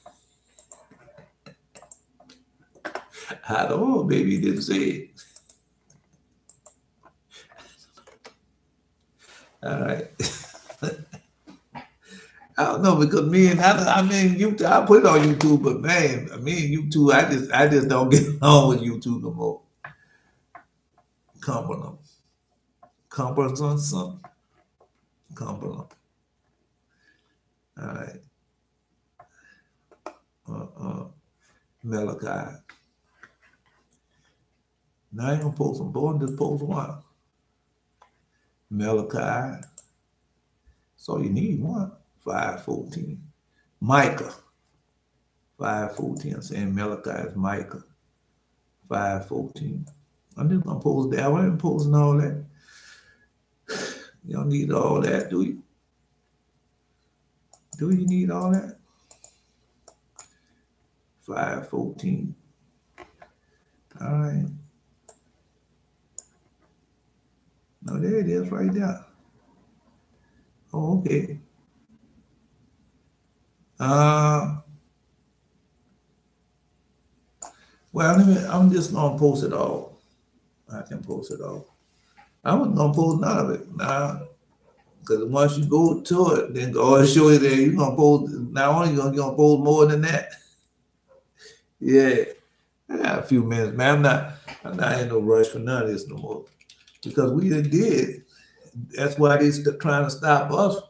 I don't know. Maybe he didn't say it. All right. I don't know, because I mean, YouTube, I put it on YouTube, but man, YouTube, I just don't get along with YouTube no more. Cumberland. Cumberland. Cumberland. All right. Malachi. Now I ain't gonna post them. Boy, just post one. Malachi. So you need one. 5:14. Micah. 5:14. I'm saying Malachi is Micah. 5:14. I'm just gonna post that. I ain't posting all that. You don't need all that, do you? Do you need all that? 5:14. All right. No, there it is right there. Oh, okay. Well, I'm just gonna post it all. I can post it all. I wasn't gonna post none of it. Nah, because once you go to it, then God show you that you're gonna post. Not only you're gonna post more than that. Yeah, I got a few minutes, man. I'm not in no rush for none of this no more because we done did. That's why they trying to stop us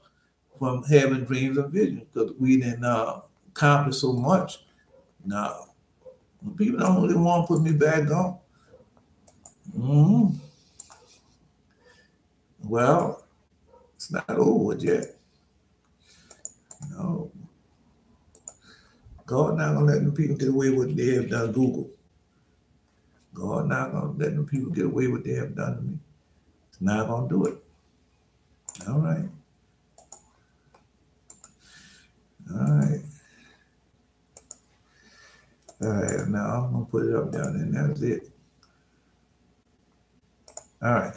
from having dreams and visions because we didn't accomplish so much. No, people don't really want to put me back on. Well, it's not over yet. No, God not gonna let them people get away with what they have done. Google. God not gonna let them people get away with what they have done to me. It's not gonna do it. All right. All right. All right. Now I'm gonna put it up down there. And that's it. All right.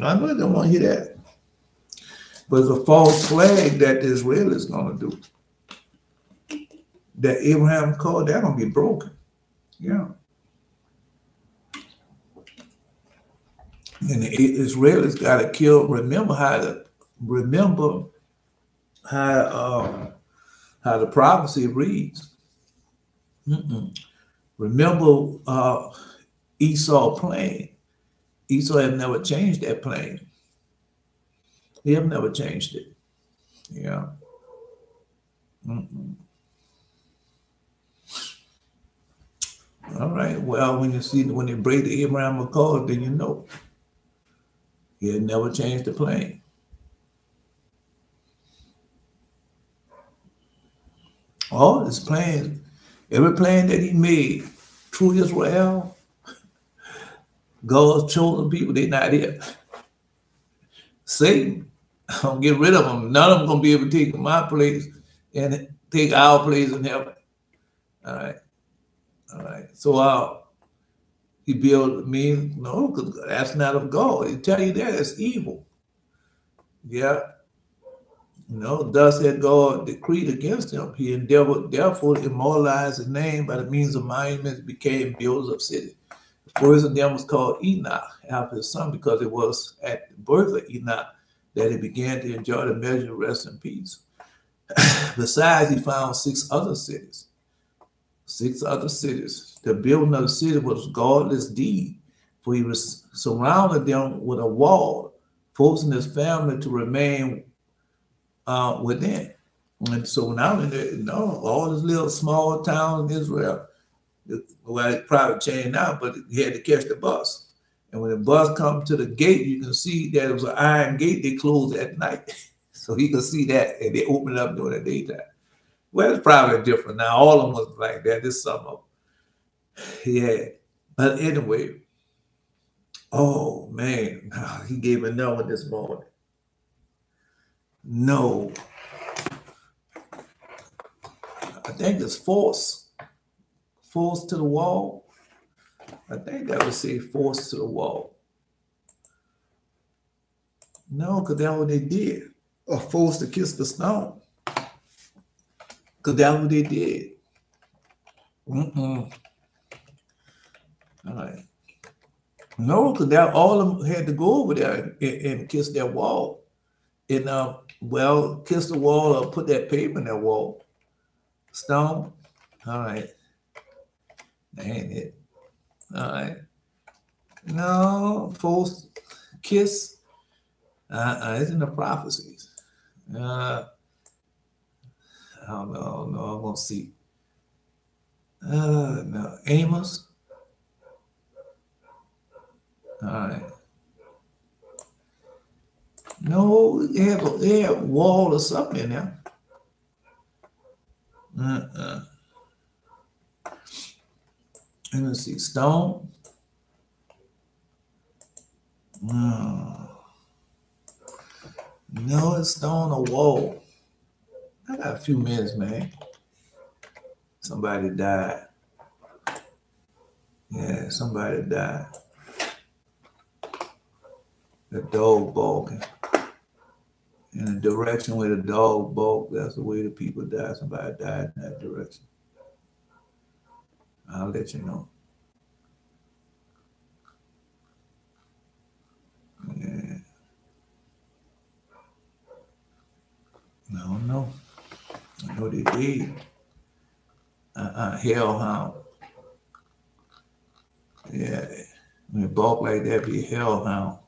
I really don't want to hear that. But it's a false flag that the Israelis gonna do. That Abraham called, they're gonna be broken. Yeah. And the Israelis gotta kill. Remember how the prophecy reads. Remember Esau plan. Esau have never changed that plan. He have never changed it. Yeah. All right. Well, when they break the Abraham Accord, then you know. He had never changed the plan. All his plans, every plan that he made through Israel, God's chosen people, they're not here. Satan, I'm get rid of them. None of them gonna be able to take my place and take our place in heaven. All right. All right. So he built me, no, because that's not of God. He tell you that it's evil. Yeah. Thus had God decreed against him. He endeavored, therefore, to immortalize his name by the means of monuments, became builders of cities. The first of them was called Enoch, after his son, because it was at the birth of Enoch that he began to enjoy the measure of rest and peace. Besides, he found 6 other cities. 6 other cities. The building of the city was godless deed, for he was surrounded them with a wall, forcing his family to remain within. And so now all this little small town in Israel, well, it's probably changed now, but he had to catch the bus. And when the bus come to the gate, you can see that it was an iron gate. They closed at night. So he could see that, and they opened it up during the daytime. Well, it's probably different now. All of them was like that. This summer. Yeah. But anyway, oh, man. He gave another one this morning. No. I think it's force. Force to the wall. I think that would say force to the wall. No, because that's what they did. Or forced to kiss the stone. Because that's what they did. All right. No, because all of them had to go over there and kiss that wall. And, kiss the wall or put that paper in that wall. Stone. All right. That ain't it. All right. No, forced kiss. It's in the prophecies. I don't know. No, I'm gonna see. No, Amos. All right. No, they have a wall or something in there. Let me see. Stone. No, it's stone or wall. I got a few minutes, man. Somebody died. Yeah, somebody died. The dog barking. In the direction where the dog barked, that's the way the people die. Somebody died in that direction. I'll let you know. I don't know. I know they did. Hellhound. Yeah. When it bark like that, be a hellhound.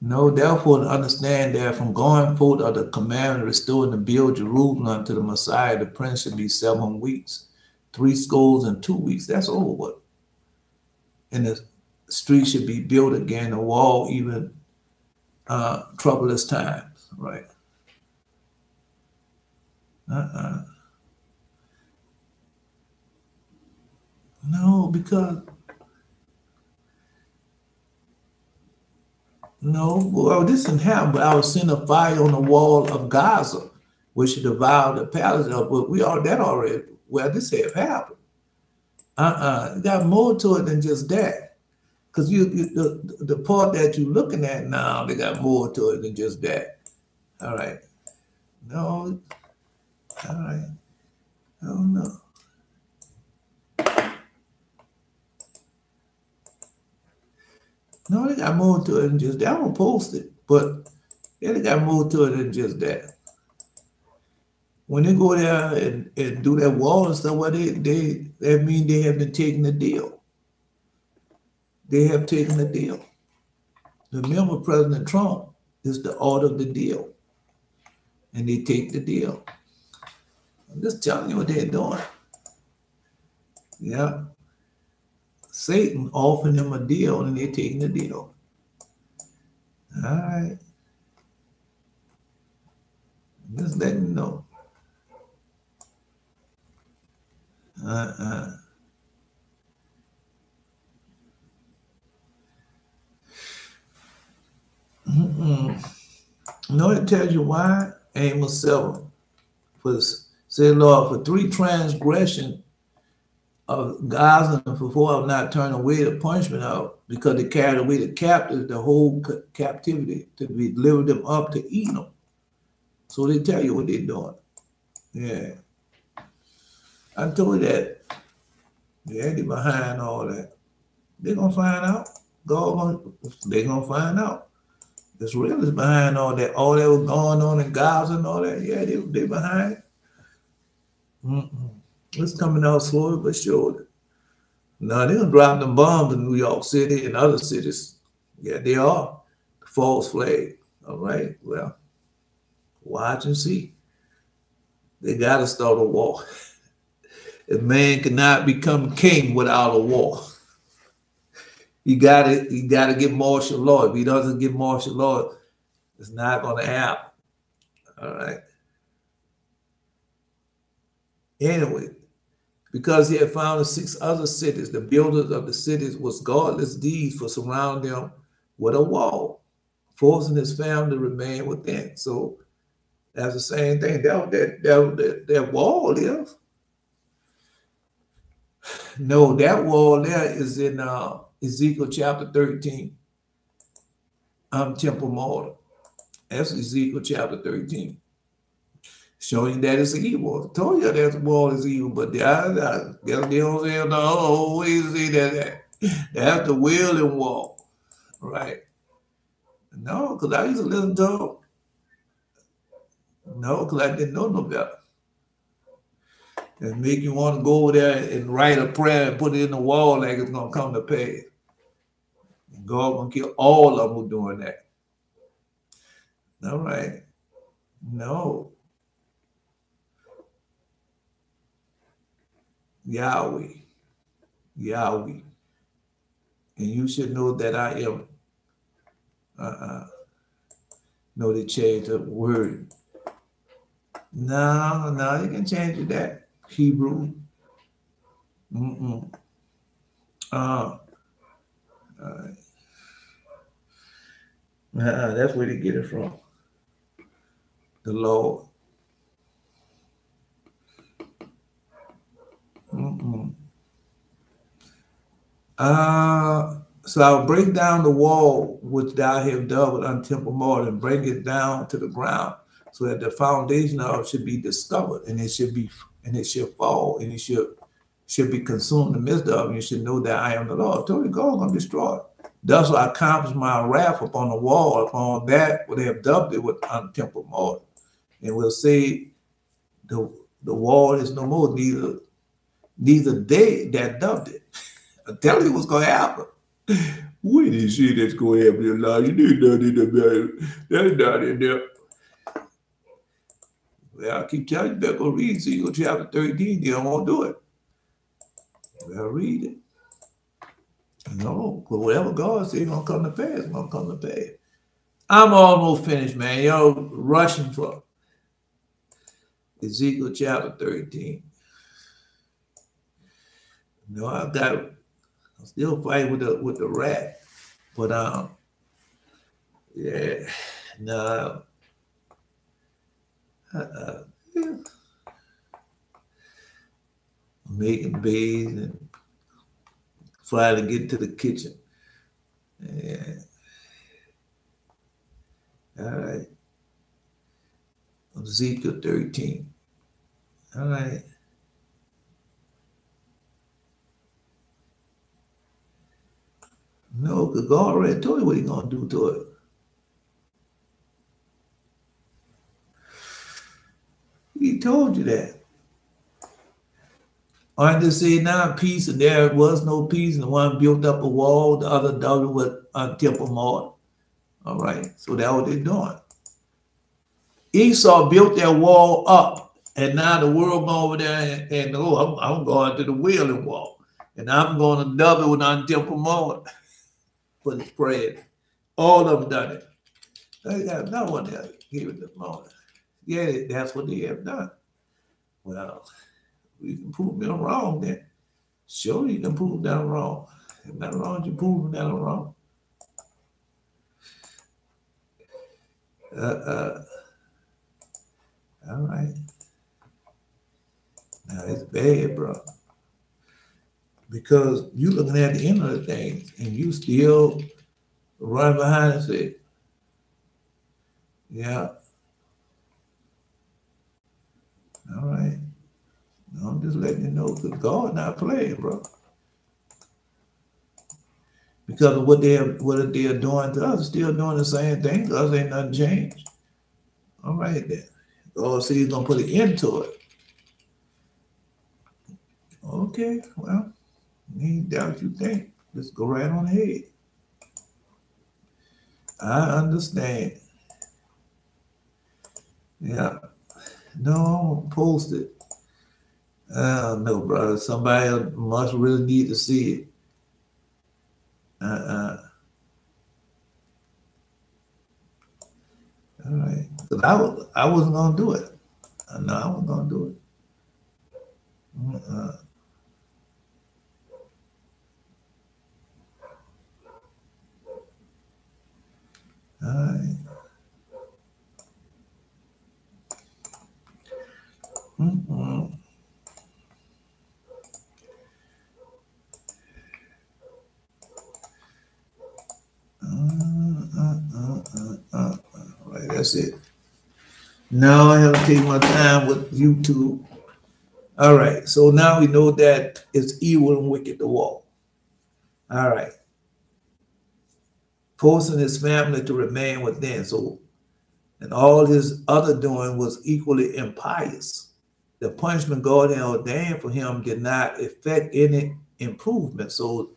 No, therefore, to understand that from going forth of the commandment restored to build Jerusalem unto the Messiah, the Prince should be 7 weeks, 62 weeks. That's over. And the street should be built again, the wall even troublous times, right? No, because no, well, this didn't happen, but I will send a fire on the wall of Gaza, which should devour the palace of, but we are that already. Well, this have happened. You got more to it than just that. Because the part that you're looking at now, they got more to it than just that. All right. No, all right. I don't know. No, they got more to it than just that. I won't post it, but yeah, they got more to it than just that. When they go there and do that wall and stuff, well, that means they have been taking the deal. They have taken the deal. Remember, President Trump is the order of the deal, and they take the deal. I'm just telling you what they're doing. Yeah. Satan offering them a deal, and they're taking the deal. All right. Just letting you know. No, it tells you why. Amos 7. Say, Lord, for 3 transgressions of Gaza and for 4 have not turned away the punishment of, because they carried away the captives, the whole captivity, to be delivered them up to Enoch. So they tell you what they're doing. Yeah. I told you that. Yeah, they behind all that. They're going to find out. They're going to find out. Israel is behind all that. All that was going on in Gaza and all that. Yeah, they behind. It's coming out slowly but surely. Now, they're going to drop them bombs in New York City and other cities. Yeah, they are. The false flag. All right, well, watch and see. They got to start a war. A man cannot become king without a war. You got to get martial law. If he doesn't get martial law, it's not going to happen. All right. Anyway, because he had found 6 other cities, the builders of the cities was godless deeds for surrounding them with a wall, forcing his family to remain within. So that's the same thing. That wall is. No, that wall there is in Ezekiel chapter 13. Temple mortar. That's Ezekiel chapter 13. Showing that it's evil. I told you that wall is evil, but they don't say, no, we see that. That's the wailing wall. Right. No, because I used to listen to them. No, because I didn't know no better. And make you want to go over there and write a prayer and put it in the wall like it's going to come to pass. And God going to kill all of them who doing that. All right. No. Yahweh. And you should know that I am. No, they changed the word. No, you can change it that. Hebrew. That's where they get it from. The Lord. So I'll break down the wall which thou have done with untempered mortar and bring it down to the ground, so that the foundation of it should be discovered, and it should fall, and it should be consumed in the midst of it. You should know that I am the Lord. I told you, God gonna destroy it. Thus I accomplish my wrath upon the wall, upon that what they have dubbed it with untempered mortar. And we'll say the wall is no more, neither they that dubbed it. I tell you what's going to happen. When you see that's going to happen in life, you need nothing about it. That's not in there. Well, I keep telling you, better go read Ezekiel chapter 13. You don't want to do it. Well, read it. No, but whatever God says going to come to pass, it's going to come to pass. I'm almost finished, man. Y'all rushing for Ezekiel chapter 13. No, I'm still fighting with the rat. But yeah, no. Yeah. Making beds and trying to get to the kitchen. Yeah. All right. Ezekiel 13. All right. No, because God already told you what he's going to do to it. He told you that. Aren't they saying now peace, and there was no peace, and the one built up a wall, the other dug it with untempered mortar. All right, so that's what they're doing. Esau built that wall up, and now the world going over there and I'm going to the Wailing Wall, and I'm going to dub it with untempered mortar for the spread. All of them done it. They got no one there give it the mortar. Yeah, that's what they have done. Well, we can prove them wrong then. Sure, you can prove them wrong. If not wrong, you prove them wrong. All right. Now it's bad, bro. Because you looking at the end of the thing and you still run behind and say, yeah. All right. I'm just letting you know because God not playing, bro. Because of what they are doing to us, still doing the same thing. To us ain't nothing changed. All right then. God said he's gonna put an end to it. Okay, well, any doubt you think. Just go right on ahead. I understand. Yeah. No, I won't post it. I don't know, brother. Somebody must really need to see it. All right. Because I wasn't going to do it. No, I wasn't going to do it. All right. Right, that's it. Now I have to take my time with YouTube. All right, so now we know that it's evil and wicked to walk. All right. Forcing his family to remain within. So, and all his other doing was equally impious. The punishment God had ordained for him did not affect any improvement. So,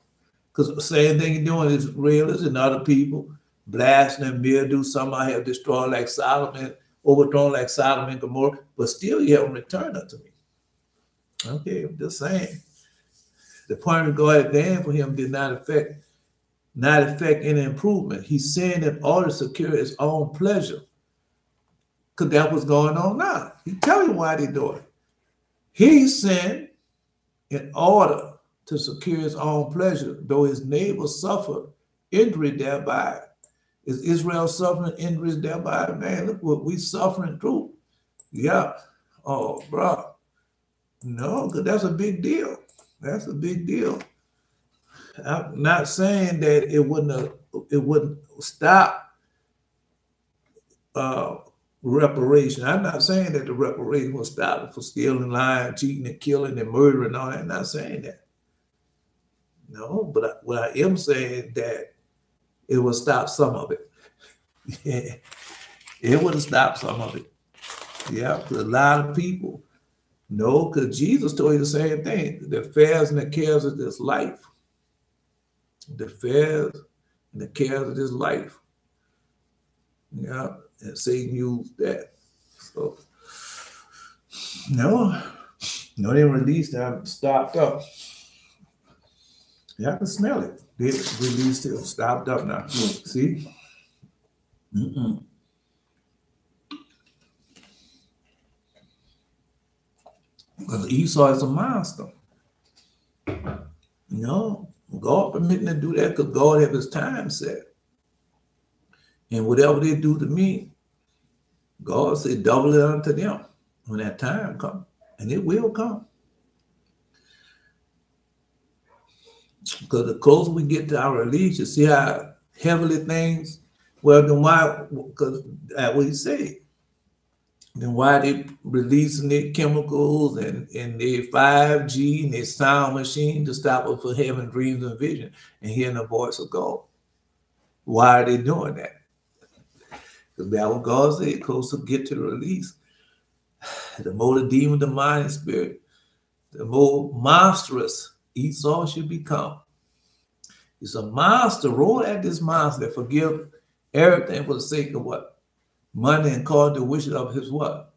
because the same thing you're doing is realists and other people, blasting and mildew, some I have destroyed like Solomon, overthrown like Sodom and Gomorrah, but still you haven't returned unto me. Okay, I'm just saying. The punishment God had ordained for him did not affect any improvement. He sinned in order to secure his own pleasure. Because that's what's going on now. He tell you why they do it. He sinned in order to secure his own pleasure, though his neighbor suffered injury thereby. Is Israel suffering injuries thereby? Man, look what we suffering through. Yeah. Oh, bro. No, because that's a big deal. That's a big deal. I'm not saying that it wouldn't stop reparation. I'm not saying that the reparation will stop for stealing, lying, cheating, and killing, and murdering. No, I'm not saying that. No, but what I am saying that it will stop some of it. Yeah, it would have stopped some of it. Yeah, because a lot of people, no, because Jesus told you the same thing. The affairs and the cares of this life. The affairs and the cares of this life. Yeah, and Satan used that. So, no, they released that, stopped up. Yeah, I can smell it. They released it, stopped up now. See? Because Esau is a monster. No, God permitting to do that because God have his time set. And whatever they do to me, God said double it unto them when that time comes. And it will come. Because the closer we get to our release, you see how heavily things, well, then why, because that's what he said. Then why they releasing their chemicals and their 5G and their sound machine to stop us from having dreams and vision and hearing the voice of God? Why are they doing that? Because that's what God said, closer get to the release. The more the demon, the mind, and spirit, the more monstrous Esau should become. It's a monster. Roll at this monster that forgive everything for the sake of what? Money and cause the wishes of his what?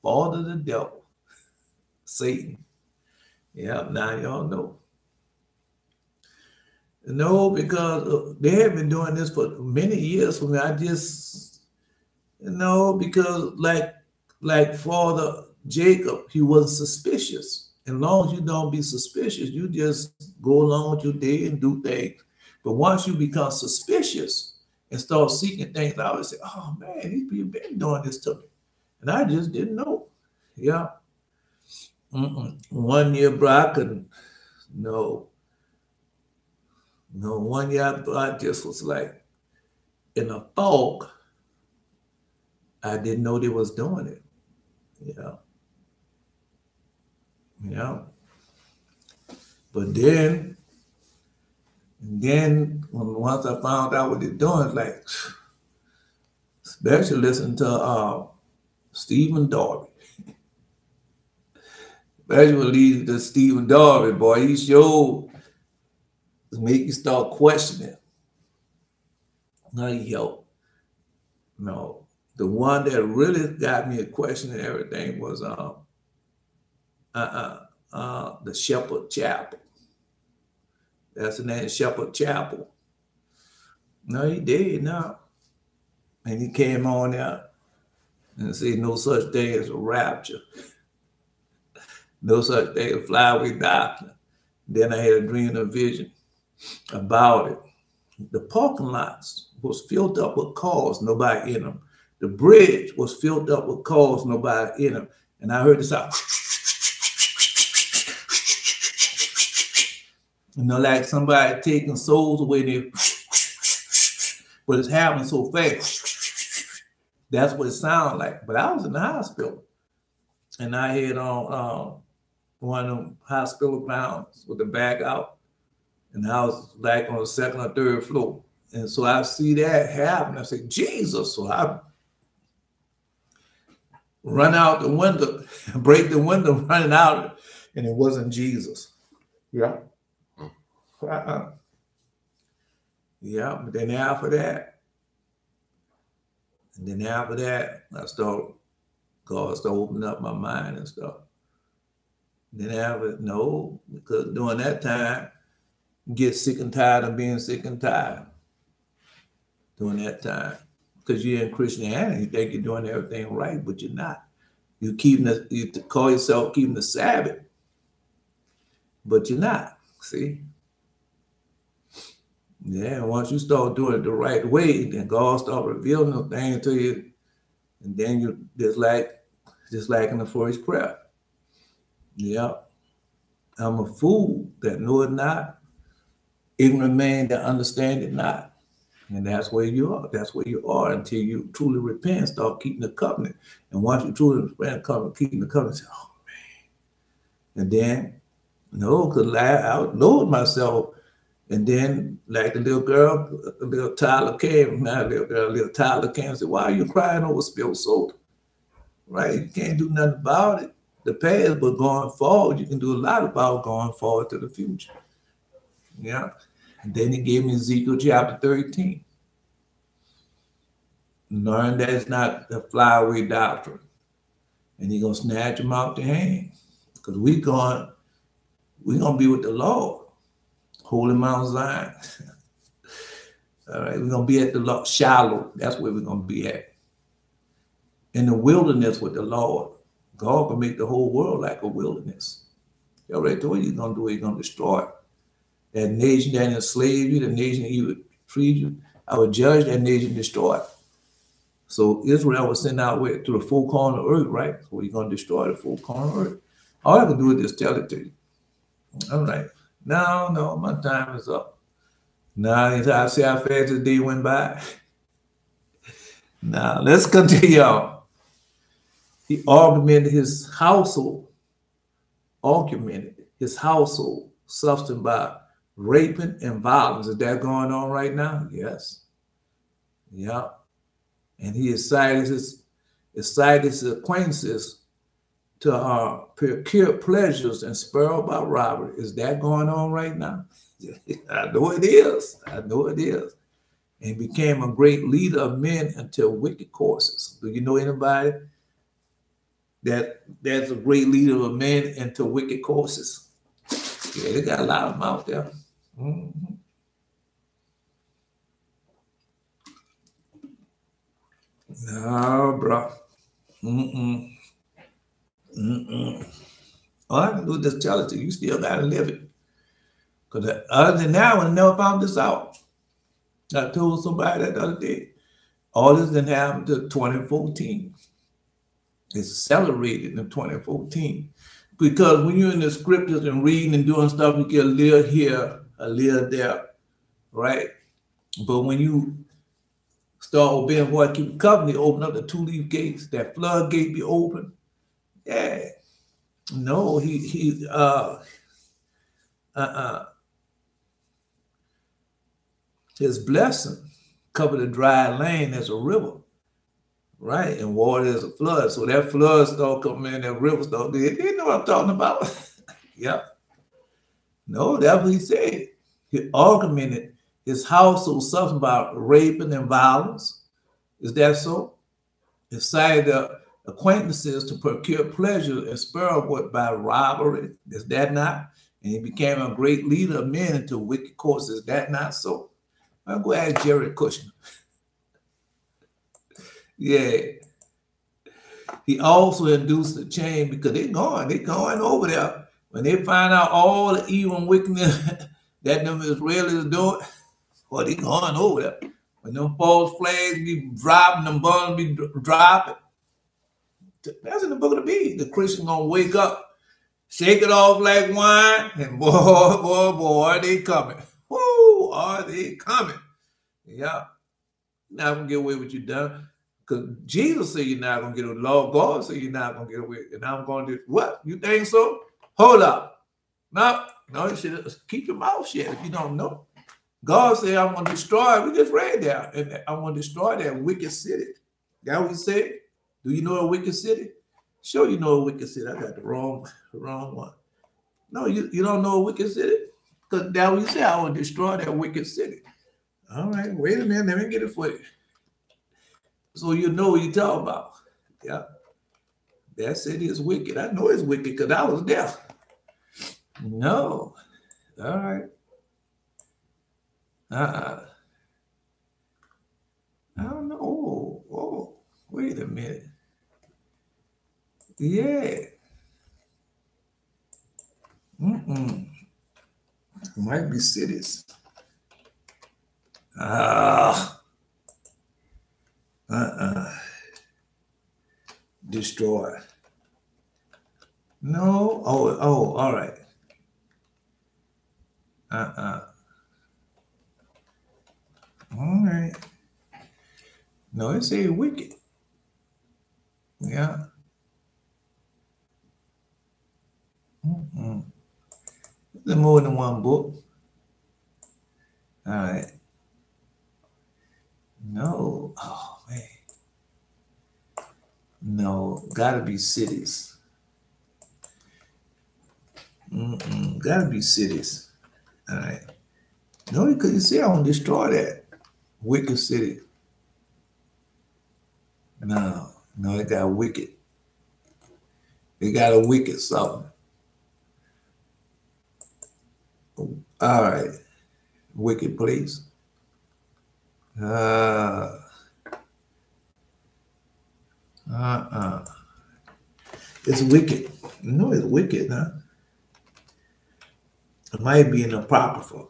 Father the devil, Satan. Yeah, now y'all know. No, because they have been doing this for many years for me. I just, because like Father Jacob, he wasn't suspicious. As long as you don't be suspicious, you just go along with your day and do things. But once you become suspicious and start seeking things, I always say, oh man, these people been doing this to me. And I just didn't know. Yeah. 1 year, bro, I couldn't, no, 1 year, I just was like in a fog. I didn't know they was doing it. Yeah. Yeah. But then once I found out what they're doing, like, especially listening to Stephen Darby. Especially when leading to Stephen Darby, boy, he sure make you start questioning. Now he helped. No, the one that really got me a question and everything was the Shepherd Chapel. That's the name, Shepherd Chapel. No, he did now. And he came on there and said no such thing as a rapture. No such thing as flyaway doctrine. Then I had a dream and a vision about it. The parking lots was filled up with cars, nobody in them. The bridge was filled up with cars, nobody in them. And I heard this out. Like somebody taking souls away there. But it's happening so fast. That's what it sounded like. But I was in the hospital. And I had on one of them hospital gowns with the back out. And I was like on the second or third floor. And so I see that happen. I say, Jesus. So I run out the window, break the window, running out. And it wasn't Jesus. Yeah. Yeah, but then after that, God started opening up my mind and stuff. Then because during that time, get sick and tired of being sick and tired. During that time, because you're in Christianity, you think you're doing everything right, but you're not. You call yourself keeping the Sabbath, but you're not. See. Yeah, and once you start doing it the right way, then God start revealing those things to you, and then you just like in the first prayer. Yeah, I'm a fool that know it not, ignorant man that understand it not, and that's where you are. That's where you are until you truly repent, start keeping the covenant, and once you truly repent, keeping the covenant, say, oh man, and then because I outlawed myself. And then, like the little girl, little Tyler came, not little girl, little Tyler came and said, why are you crying over spilled soda? Right? You can't do nothing about it. The past, but going forward, you can do a lot about going forward to the future. Yeah. And then he gave me Ezekiel chapter 13. Learn that it's not a flyaway doctrine. And he's going to snatch them out the hand. Because we're going to be with the Lord. Holy Mount Zion. All right, we're going to be at the Lord, Shiloh. That's where we're going to be at. In the wilderness with the Lord. God can make the whole world like a wilderness. He already told you he's going to do it. He's going to destroy it. That nation that enslaved you, the nation that he would treat you, I would judge that nation, destroy it. So Israel was sent out with to the full corner of earth, right? So he's going to destroy the full corner of earth. All I can do is just tell it to you. I'm like, no, my time is up. Now, I see how fast the day went by. Now, let's continue on. He augmented his household, substance by raping and violence. Is that going on right now? Yes. Yeah. And he excited his acquaintances to procure pleasures and spur about robbery. Is that going on right now? I know it is. And became a great leader of men into wicked courses. Do you know anybody that's a great leader of men into wicked courses? Yeah, they got a lot of them out there. Mm-hmm. No, bro. All I can do is just tell it to you. You still got to live it. Because other than that, I never found this out. I told somebody that the other day. All this didn't happen until 2014. It's accelerated in 2014. Because when you're in the scriptures and reading and doing stuff, you get a little here, a little there, right? But when you start obeying what keep covenant, open up the two-leaf gates, that floodgate be open. Yeah. No, his blessing covered the dry land as a river, right? And water is a flood. So that flood start coming in, that river start. You know what I'm talking about? Yeah. No, that's what he said. He augmented his household something about raping and violence. Is that so? Decided the acquaintances to procure pleasure and spur upward by robbery. Is that not? And he became a great leader of men into wicked courses. Is that not so? I'll go ask Jared Kushner. Yeah. He also induced a change because they're going over there. When they find out all the evil and wickedness that them Israelis doing, well, they going over there. When them false flags be dropping, them bombs be dropping. That's in the book of the Beat. The Christian gonna wake up, shake it off like wine, and boy, are they coming. Woo, are they coming? Yeah. You're not gonna get away with you done. Because Jesus said you're not gonna get away. Lord God said you're not gonna get away. And I'm gonna do what? You think so? Hold up. No, you should keep your mouth shut if you don't know. God said, I'm gonna destroy. We just read that. And I'm gonna destroy that wicked city. That what he said? Do you know a wicked city? Sure, you know a wicked city. I got the wrong one. No, you don't know a wicked city? Because that what he said, I will destroy that wicked city. All right, wait a minute, let me get it for you. So you know what you're talking about. Yeah. That city is wicked. I know it's wicked because I was there. No. All right. I don't know. Oh, wait a minute. Yeah. Might be cities. Destroy. No. Oh, all right. All right. No, it say wicked. Yeah. There's more than one book. All right. No. Oh, man. No. Gotta be cities. Gotta be cities. All right. No, because you see, I want to destroy that wicked city. No. No, it got wicked. They got a wicked something. All right. Wicked place. It's wicked. No, it's wicked, huh? It might be in the Apocrypha.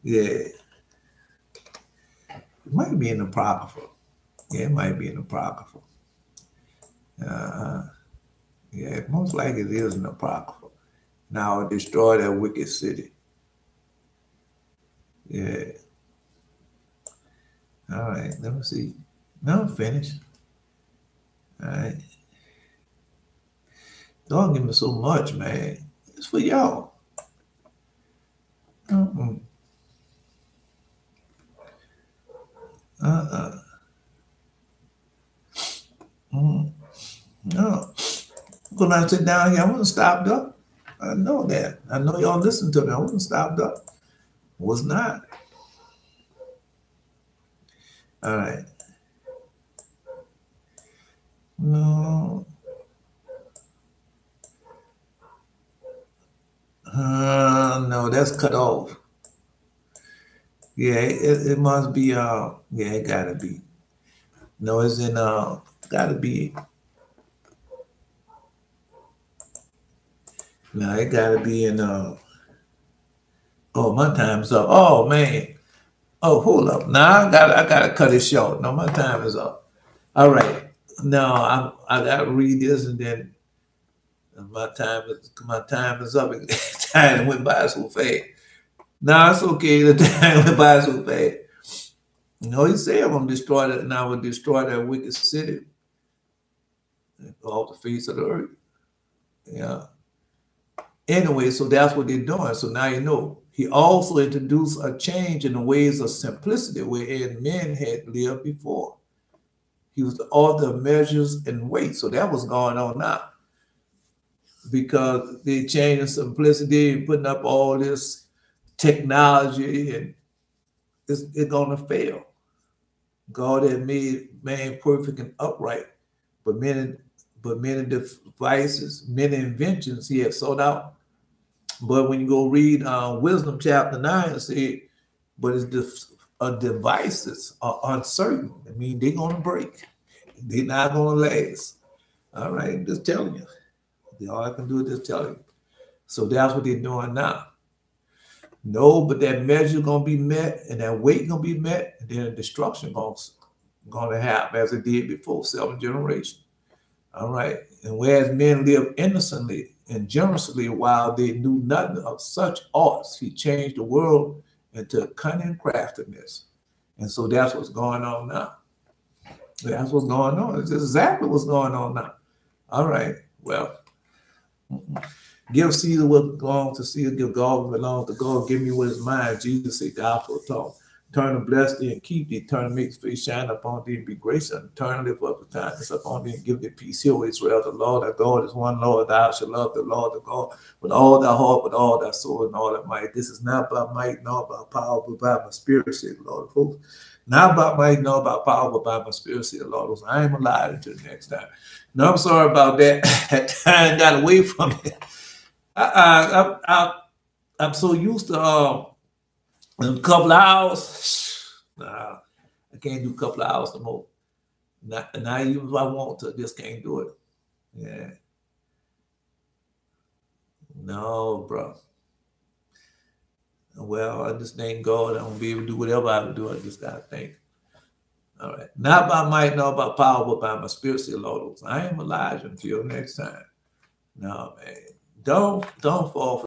Yeah. It might be in the Apocrypha. Yeah, it might be in the Apocrypha. Yeah, most likely it is in the Apocrypha. Now destroy that wicked city. Yeah. All right, let me see. No, I'm finished. All right. Don't give me so much, man. It's for y'all. No. When I sit down here, I wasn't stopped up. I know that. I know y'all listen to me. I wasn't stopped up. Was not. All right. No. No, that's cut off. Yeah, it must be, yeah, it gotta be. No, it's in, gotta be. No, it gotta be in, oh, my time's up. Oh, man. Oh, hold up. Now I gotta cut it short. No, my time is up. All right. No, I gotta read this and then my time is up. Time went by so fast. No, it's okay. The time went by so fast. No, he said I'm gonna destroy that, and I will destroy that wicked city off the face of the earth. Yeah. Anyway, so that's what they're doing. So now you know. He also introduced a change in the ways of simplicity wherein men had lived before. He was the author of measures and weight. So that was going on now. Because they changing simplicity and putting up all this technology, and it's going to fail. God had made man perfect and upright, but many devices, many inventions he had sought out. But when you go read Wisdom chapter 9, it said, but it's devices are uncertain. I mean, they're going to break. They're not going to last. All right, I'm just telling you. All I can do is just tell you. So that's what they're doing now. No, but that measure is going to be met, and that weight going to be met, and then destruction going to happen as it did before, 7 generations. All right. And whereas men lived innocently and generously while they knew nothing of such arts, he changed the world into cunning craftiness. And so that's what's going on now. That's what's going on. It's exactly what's going on now. All right. Well, give Caesar what belongs to Caesar, give God what belongs to God. Give me what is mine. Jesus said, gospel talk. Turn to bless thee and keep thee. Turn to make his face shine upon thee and be gracious. And turn to lift up the kindness upon thee and give thee peace. Hear, O Israel, the Lord thy God is one Lord. Thou shalt love the Lord thy God with all thy heart, with all thy soul, and all thy might. This is not by might, nor by power, but by my spirit, said the Lord of hosts. Not by might, nor by power, but by my spirit, said the Lord of hosts. I am alive until the next time. No, I'm sorry about that. That time got away from me. I'm so used to in a couple of hours, nah, I can't do a couple of hours no more. Not even if I want to, just can't do it. Yeah. No, bro. Well, I just thank God I'm going to be able to do whatever I have to do. I just got to think. All right. Not by might, nor by power, but by my spirit, said Lord. I am Elijah until next time. No, man. Don't fall for